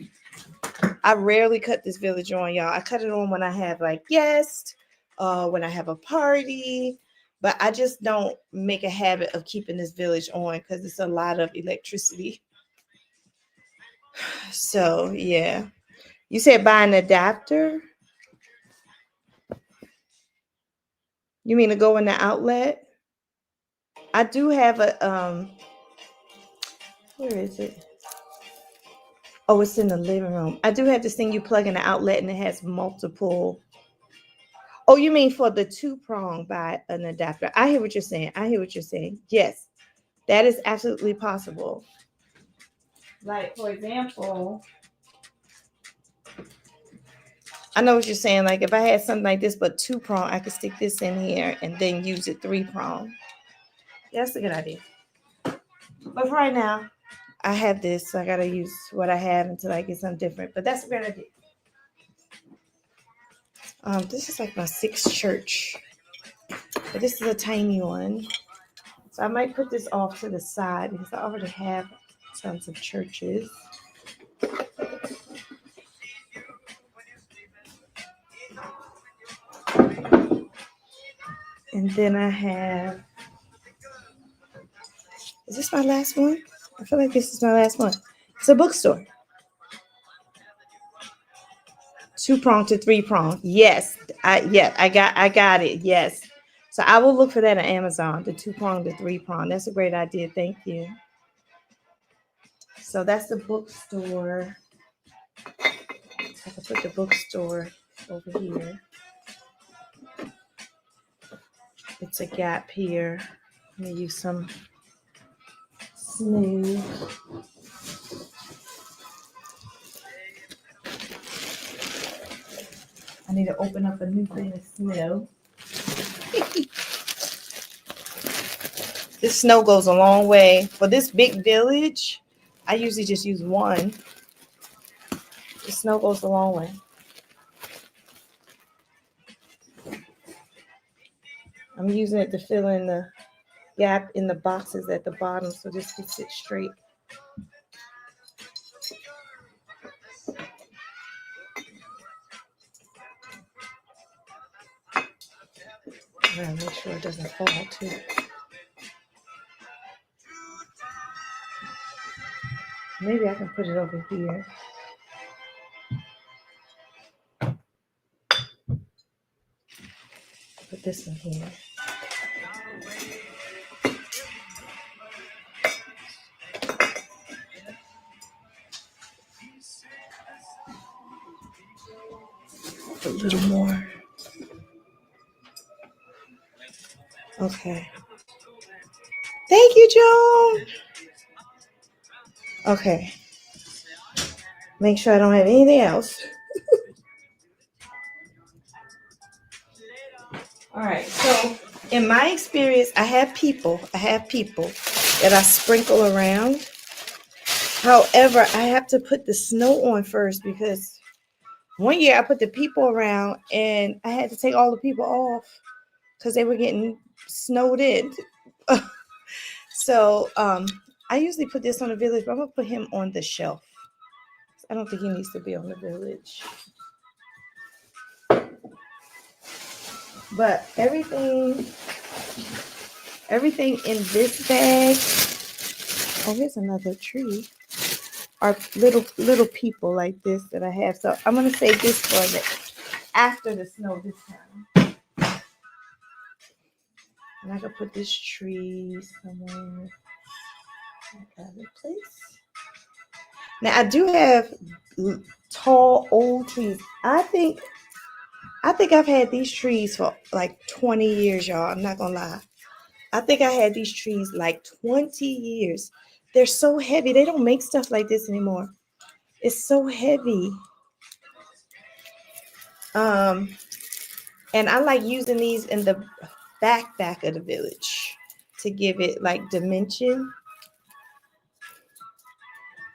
I rarely cut this village on, y'all. I cut it on when I have like guests, when I have a party, But I just don't make a habit of keeping this village on because it's a lot of electricity. So yeah. You said buy an adapter? You mean to go in the outlet? I do have a where is it? Oh, it's in the living room. I do have this thing you plug in the outlet and it has multiple. Oh, you mean for the two prong by an adapter? I hear what you're saying. I hear what you're saying. Yes, that is absolutely possible. Like, for example, I know what you're saying. Like, if I had something like this, but two prong, I could stick this in here and then use it three prong. Yeah, that's a good idea. But for right now, I have this, so I gotta use what I have until I get something different. But that's a great idea. This is like my sixth church, but this is a tiny one. So I might put this off to the side because I already have tons of churches. And then I have, is this my last one? I feel like this is my last one. It's a bookstore. Two prong to three prong. Yes. I got it. Yes. So I will look for that on Amazon, the two prong to three prong. That's a great idea. Thank you. So that's the bookstore. I can put the bookstore over here. It's a gap here. I'm gonna use some smooth. I need to open up a new thing of snow. This snow goes a long way. For this big village, I usually just use one. The snow goes a long way. I'm using it to fill in the gap in the boxes at the bottom so this can sit straight. I gotta make sure it doesn't fall too. Maybe I can put it over here. Put this one here. A little more. Okay. Thank you, Joan. Okay. Make sure I don't have anything else. All right. So in my experience, I have people that I sprinkle around. However, I have to put the snow on first because one year I put the people around and I had to take all the people off because they were getting snowed in. So I usually put this on the village, but I'm gonna put him on the shelf. I don't think he needs to be on the village. But everything in this bag, oh, here's another tree, are little people like this that I have. So I'm gonna save this for after the snow this time. And I can put this tree somewhere. I got a place. Now I do have tall old trees. I think I've had these trees for like 20 years, y'all. I'm not gonna lie. I think I had these trees like 20 years. They're so heavy. They don't make stuff like this anymore. It's so heavy. And I like using these in the back of the village to give it like dimension.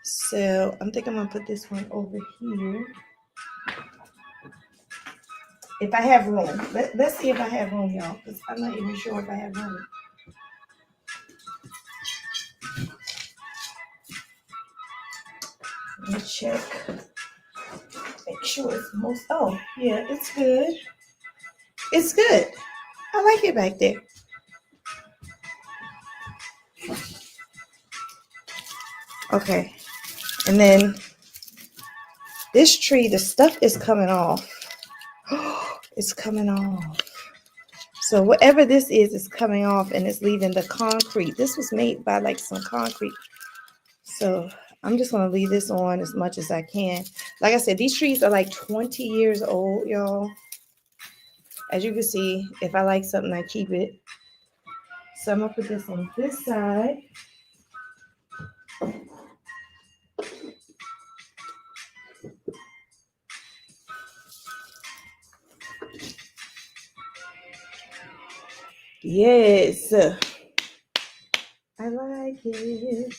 So I think I'm gonna put this one over here. If I have room. Let's see if I have room, y'all, because I'm not even sure if I have room. Let me check. Make sure it's most. Oh, yeah, it's good. It's good. I like it back there. Okay. And then this tree, the stuff is coming off. It's coming off. So whatever this is coming off and it's leaving the concrete. This was made by like some concrete. So I'm just going to leave this on as much as I can. Like I said, these trees are like 20 years old, y'all. As you can see, if I like something, I keep it. So I'm going to put this on this side. Yes. I like it.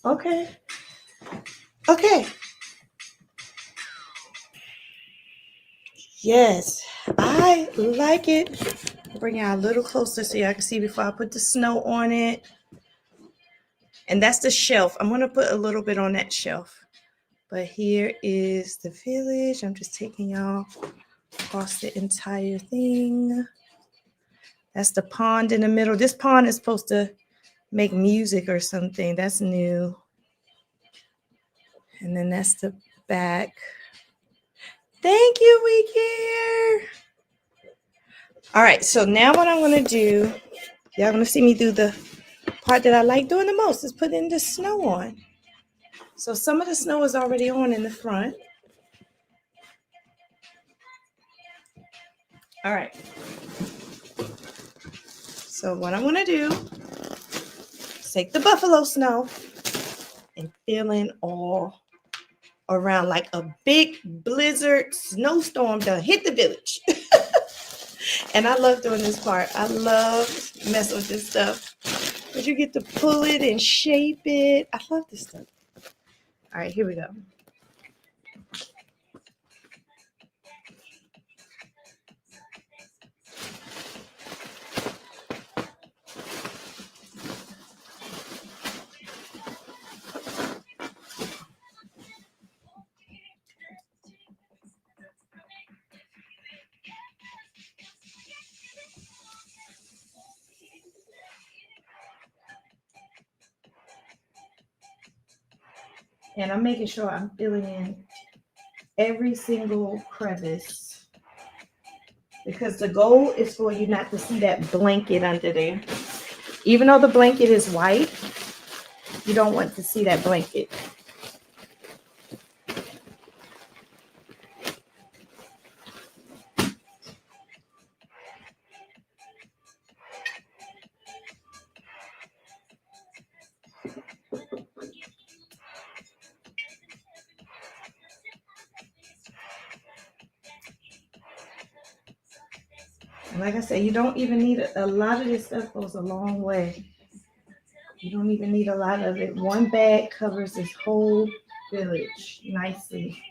Okay. Okay. Yes, I like it. Bring it out a little closer so y'all can see before I put the snow on it. And that's the shelf. I'm going to put a little bit on that shelf. But here is the village. I'm just taking y'all across the entire thing. That's the pond in the middle. This pond is supposed to make music or something. That's new. And then that's the back. Thank you, We Care. All right, so now what I'm going to do, y'all going to see me do the part that I like doing the most is putting the snow on. So some of the snow is already on in the front. All right. So what I'm going to do is take the buffalo snow and fill in all around like a big blizzard snowstorm done hit the village. And I love doing this part. I love messing with this stuff. Because you get to pull it and shape it. I love this stuff. All right, here we go. And I'm making sure I'm filling in every single crevice. Because the goal is for you not to see that blanket under there. Even though the blanket is white, you don't want to see that blanket. And like I said, you don't even need a lot of this stuff goes a long way. You don't even need a lot of it. One bag covers this whole village nicely.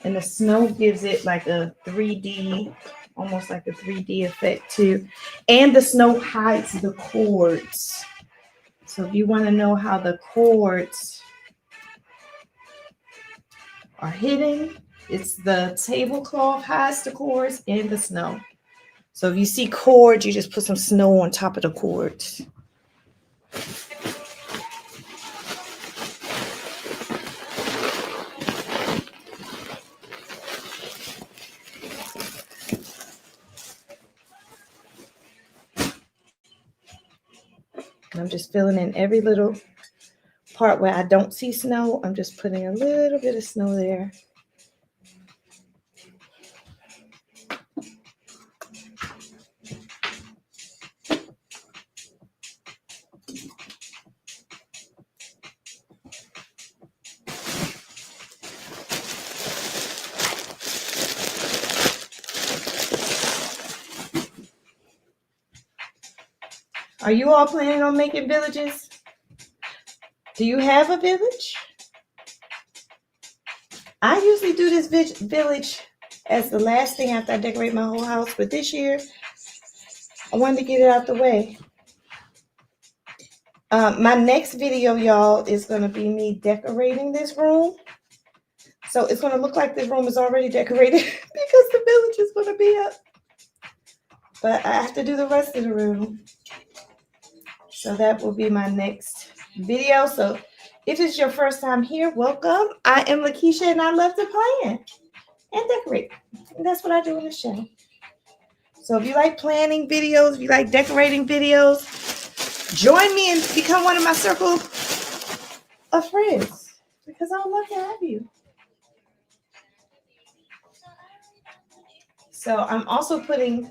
And the snow gives it like a 3D, almost like a 3D effect too. And the snow hides the cords. So if you want to know how the cords are hidden, it's the tablecloth hides the cords and the snow. So if you see cords, you just put some snow on top of the cords. And I'm just filling in every little part where I don't see snow. I'm just putting a little bit of snow there. Are you all planning on making villages? Do you have a village? I usually do this village as the last thing after I decorate my whole house, but this year I wanted to get it out the way. My next video, y'all, is going to be me decorating this room. So it's going to look like this room is already decorated because the village is going to be up. But I have to do the rest of the room. So that will be my next video. So if it's your first time here, welcome. I am Lakeisha and I love to plan and decorate. And that's what I do in the show. So if you like planning videos, if you like decorating videos, join me and become one of my circle of friends because I would love to have you. So I'm also putting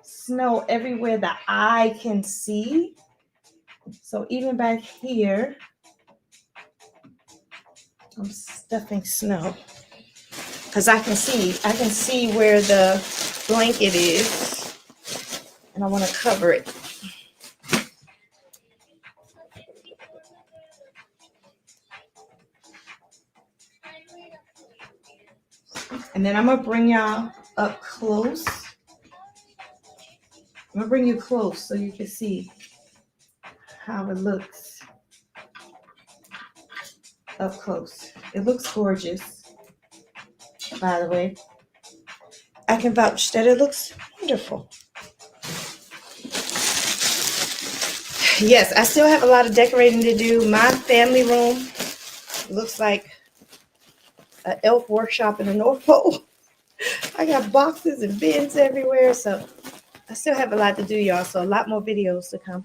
snow everywhere that I can see. So even back here, I'm stuffing snow because I can see where the blanket is and I want to cover it. And then I'm going to bring y'all up close. I'm going to bring you close so you can see how it looks up close. It looks gorgeous, by the way. I can vouch that it looks wonderful. Yes, I still have a lot of decorating to do. My family room looks like an elf workshop in the North Pole. I got boxes and bins everywhere, so I still have a lot to do, y'all. So a lot more videos to come.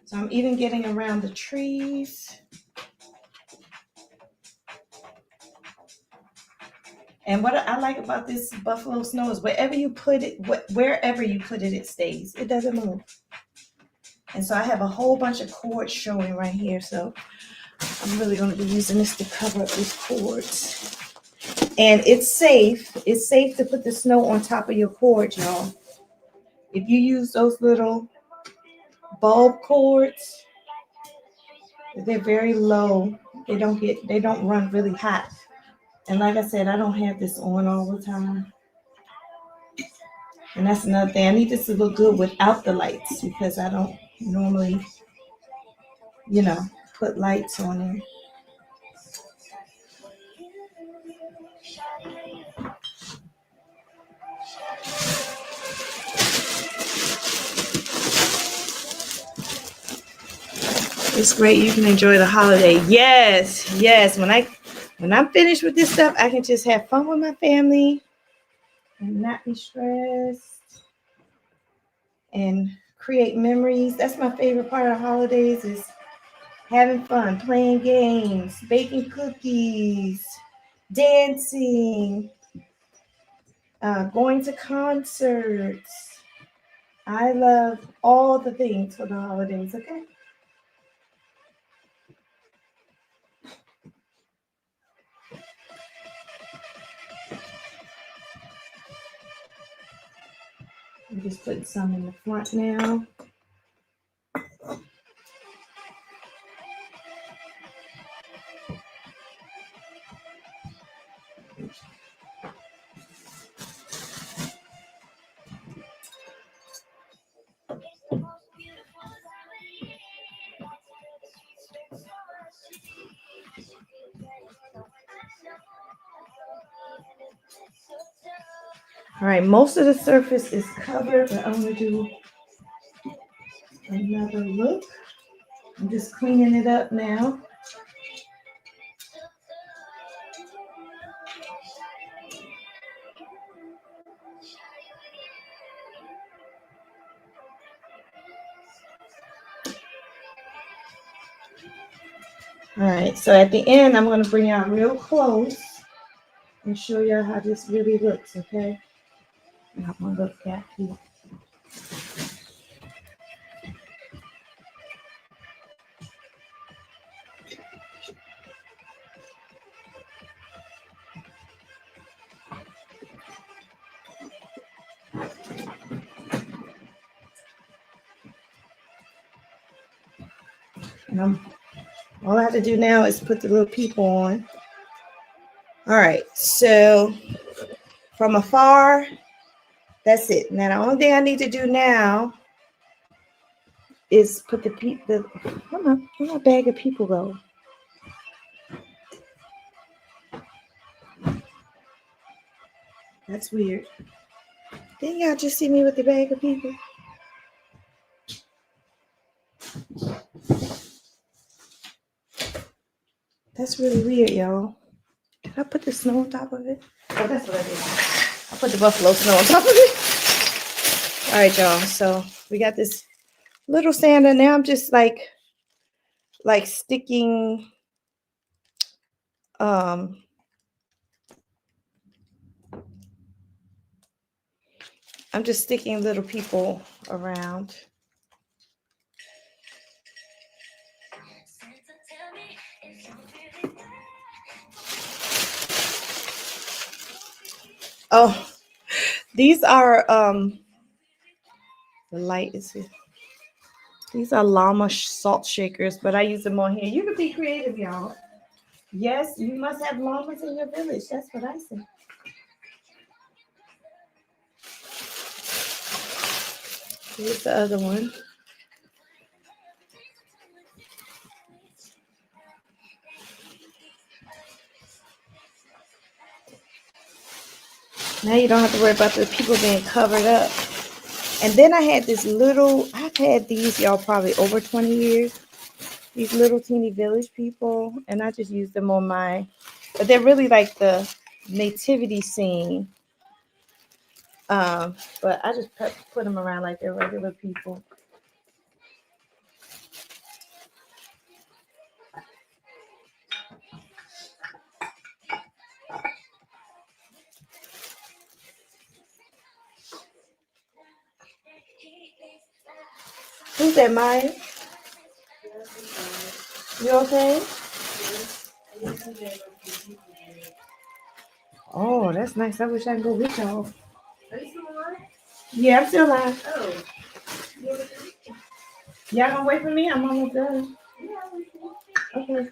So I'm even getting around the trees. And what I like about this buffalo snow is wherever you put it, it stays. It doesn't move. And so I have a whole bunch of cords showing right here. So I'm really going to be using this to cover up these cords. And it's safe. It's safe to put the snow on top of your cord, y'all. If you use those little bulb cords, they're very low. They don't run really hot. And like I said, I don't have this on all the time. And that's another thing. I need this to look good without the lights because I don't normally, put lights on it. It's great. You can enjoy the holiday. Yes. When I'm finished with this stuff, I can just have fun with my family and not be stressed and create memories. That's my favorite part of the holidays is having fun, playing games, baking cookies, dancing, going to concerts. I love all the things for the holidays, okay? I'm just putting some in the front now. All right, most of the surface is covered, but I'm going to do another look. I'm just cleaning it up now. All right, so at the end, I'm going to bring y'all real close and show you how this really looks, okay? I'm going to look back here. All I have to do now is put the little people on. All right, so from afar, that's it. Now the only thing I need to do now is put the where my bag of people go? That's weird. Didn't y'all just see me with the bag of people? That's really weird, y'all. Did I put the snow on top of it? Oh, that's what I did. I put the buffalo snow on top of it. All right, y'all. So we got this little Santa. Now I'm just like sticking I'm just sticking little people around. Oh, these are the light is here. These are llama salt shakers, but I use them on here. You can be creative, y'all. Yes, you must have llamas in your village. That's what I say. Here's the other one. Now you don't have to worry about the people being covered up. And then I had this little, I've had these, y'all, probably over 20 years. These little teeny village people. And I just use them on but they're really like the nativity scene. But I just put them around like they're regular people. Who's that, Maya? You okay? Oh, that's nice. I wish I could go with y'all. Are you still alive? Yeah, I'm still alive. Oh. Y'all gonna wait for me? I'm almost done. Okay.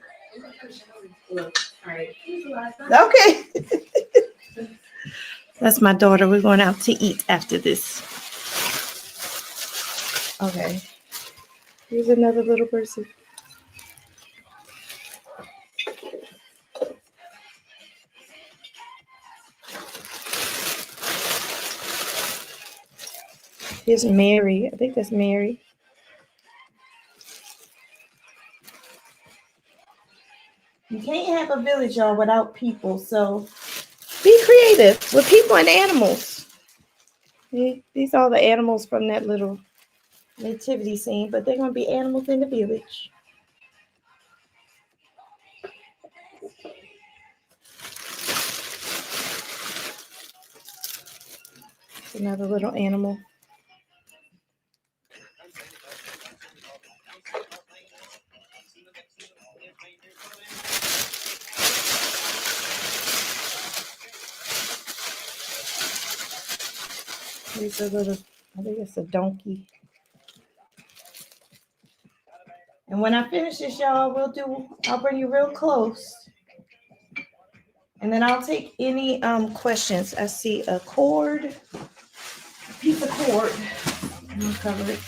Okay. That's my daughter. We're going out to eat after this. Okay. Here's another little person. Here's Mary. I think that's Mary. You can't have a village, y'all, without people. So be creative with people and animals. These are the animals from that little nativity scene, but they're going to be animals in the village. Another little animal. Here's a little, I think it's a donkey. And when I finish this, y'all, I'll bring you real close. And then I'll take any questions. I see a cord, a piece of cord. I'm gonna cover it.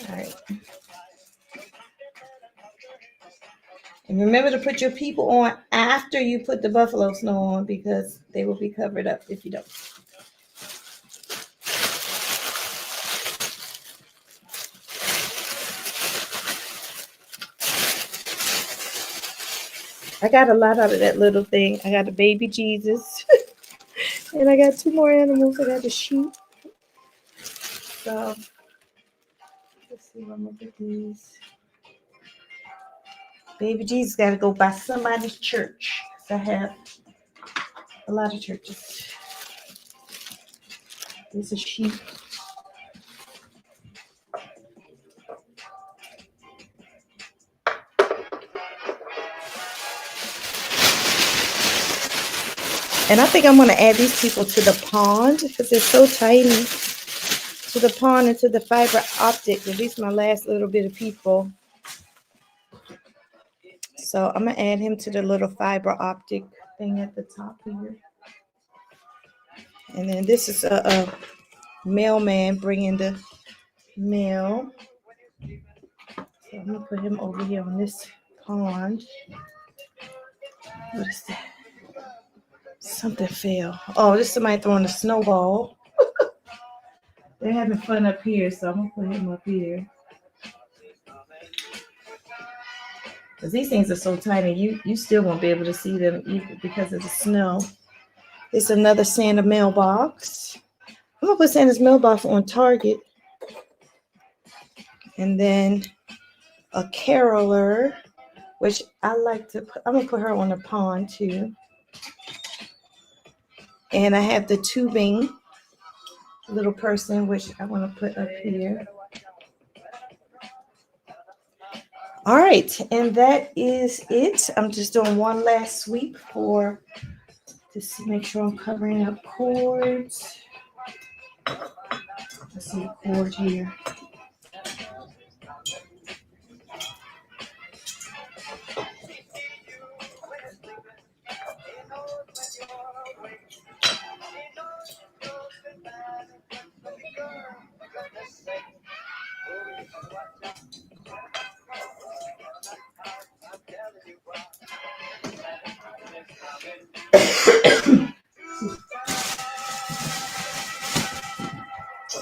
All right. And remember to put your people on after you put the buffalo snow on because they will be covered up if you don't. I got a lot out of that little thing. I got a baby Jesus. And I got 2 more animals. I got a sheep. So let's see what I'm gonna get these. Baby Jesus got to go by somebody's church. I have a lot of churches. There's a sheep. And I think I'm going to add these people to the pond because they're so tiny. to the pond and to the fiber optic. At least my last little bit of people. So I'm gonna add him to the little fiber optic thing at the top here. And then this is a mailman bringing the mail. So I'm gonna put him over here on this pond. What is that? Something fell. Oh, this is somebody throwing a snowball. They're having fun up here, so I'm gonna put him up here. Because these things are so tiny, you still won't be able to see them even because of the snow. It's another Santa mailbox. I'm gonna put Santa's mailbox on Target. And then a caroler, which I like to put, I'm gonna put her on the pond too. And I have the tubing little person, which I want to put up here. All right, and that is it. I'm just doing one last sweep to make sure I'm covering up cords. Let's see the cord here.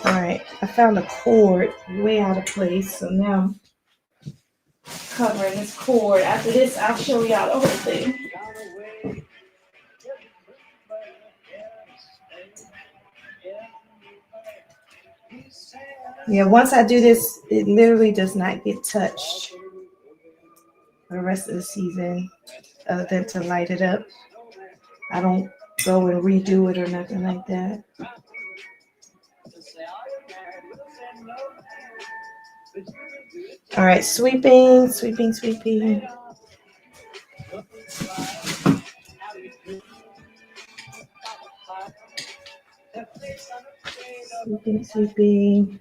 All right, I found the cord way out of place, so now I'm covering this cord. After this, I'll show y'all the whole thing. Yeah, once I do this, it literally does not get touched for the rest of the season, other than to light it up. I don't go and redo it or nothing like that. All right, sweeping, sweeping, sweeping. Sweeping, sweeping.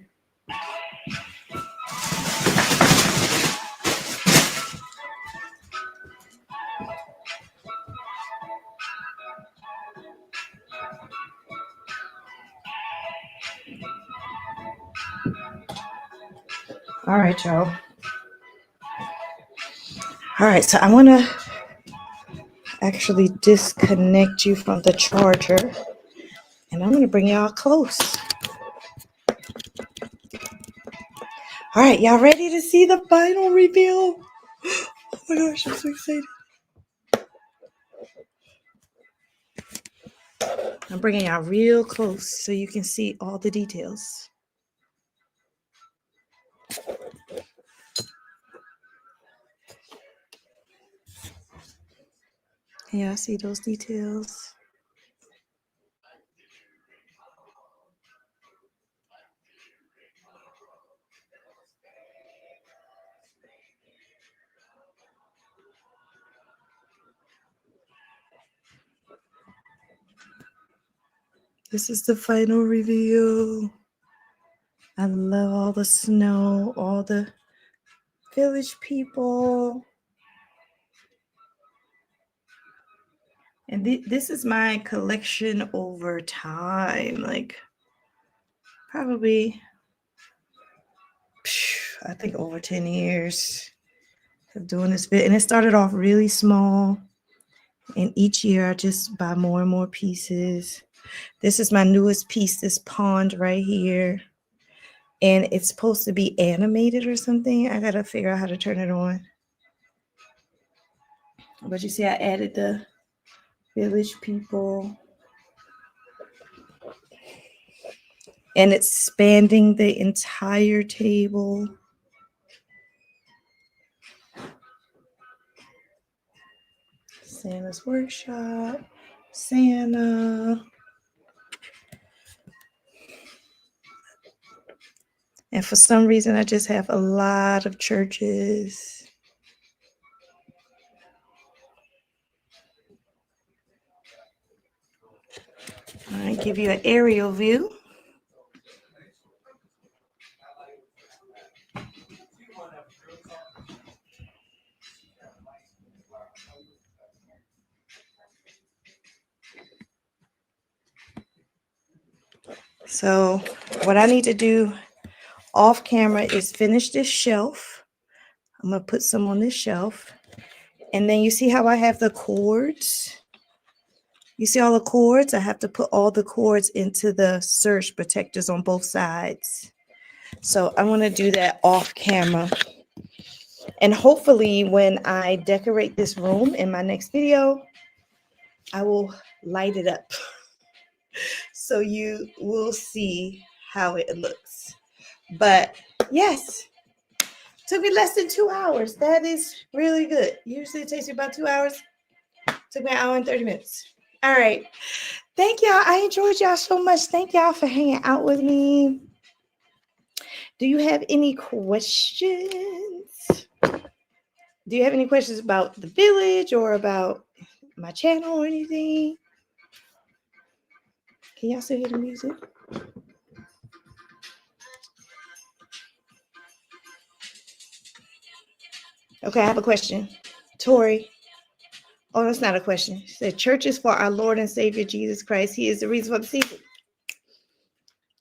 All right, y'all. All right, so I want to actually disconnect you from the charger, and I'm going to bring y'all close. All right, y'all ready to see the final reveal? Oh my gosh, I'm so excited. I'm bringing y'all real close so you can see all the details. Can y'all see those details? This is the final reveal. I love all the snow, all the village people. And this is my collection over time, like probably, I think over 10 years of doing this bit. And it started off really small. And each year I just buy more and more pieces. This is my newest piece, this pond right here. And it's supposed to be animated or something. I got to figure out how to turn it on. But you see, I added the village people. And it's spanning the entire table. Santa's workshop, Santa. And for some reason, I just have a lot of churches. All right, give you an aerial view. So what I need to do off camera is finish this shelf. I'm going to put some on this shelf. And then you see how I have the cords? You see all the cords? I have to put all the cords into the surge protectors on both sides. So I'm going to do that off camera. And hopefully when I decorate this room in my next video, I will light it up. So you will see how it looks. But yes, took me less than 2 hours. That is really good. Usually it takes me about 2 hours. Took me an hour and 30 minutes. All right. Thank y'all. I enjoyed y'all so much. Thank y'all for hanging out with me. Do you have any questions? Do you have any questions about the village or about my channel or anything? Can y'all still hear the music? Okay, I have a question. Tori. Oh, that's not a question. She said, church is for our Lord and Savior Jesus Christ. He is the reason for the season.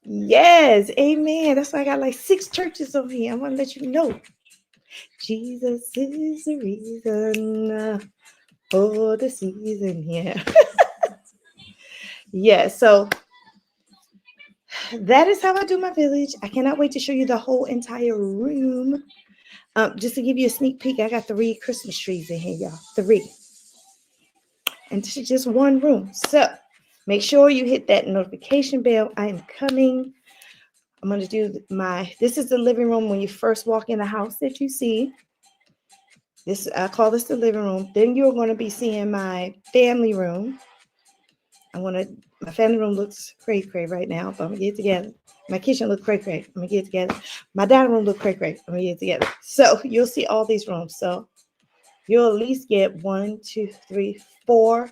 Yes, amen. That's why I got like 6 churches over here. I want to let you know. Jesus is the reason for the season here. Yeah, so that is how I do my village. I cannot wait to show you the whole entire room. Just to give you a sneak peek, I got 3 Christmas trees in here, y'all. 3. And this is just one room. So make sure you hit that notification bell. I am coming. I'm going to do this is the living room when you first walk in the house that you see. I call this the living room. Then you're going to be seeing my family room. My family room looks cray-cray right now, but I'm going to get it together. My kitchen looks cray-cray. I'm going to get it together. My dining room looks cray-cray. I'm going to get it together. So you'll see all these rooms. So you'll at least get 1, 2, 3, 4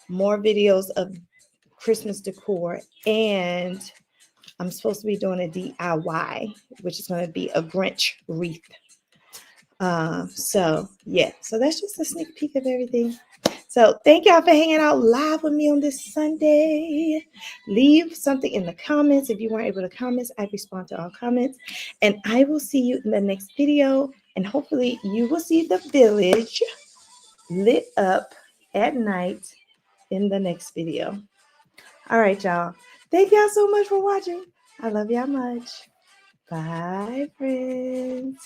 more videos of Christmas decor. And I'm supposed to be doing a DIY, which is going to be a Grinch wreath. So that's just a sneak peek of everything. So thank y'all for hanging out live with me on this Sunday. Leave something in the comments. If you weren't able to comment, I respond to all comments. And I will see you in the next video. And hopefully you will see the village lit up at night in the next video. All right, y'all. Thank y'all so much for watching. I love y'all much. Bye, friends.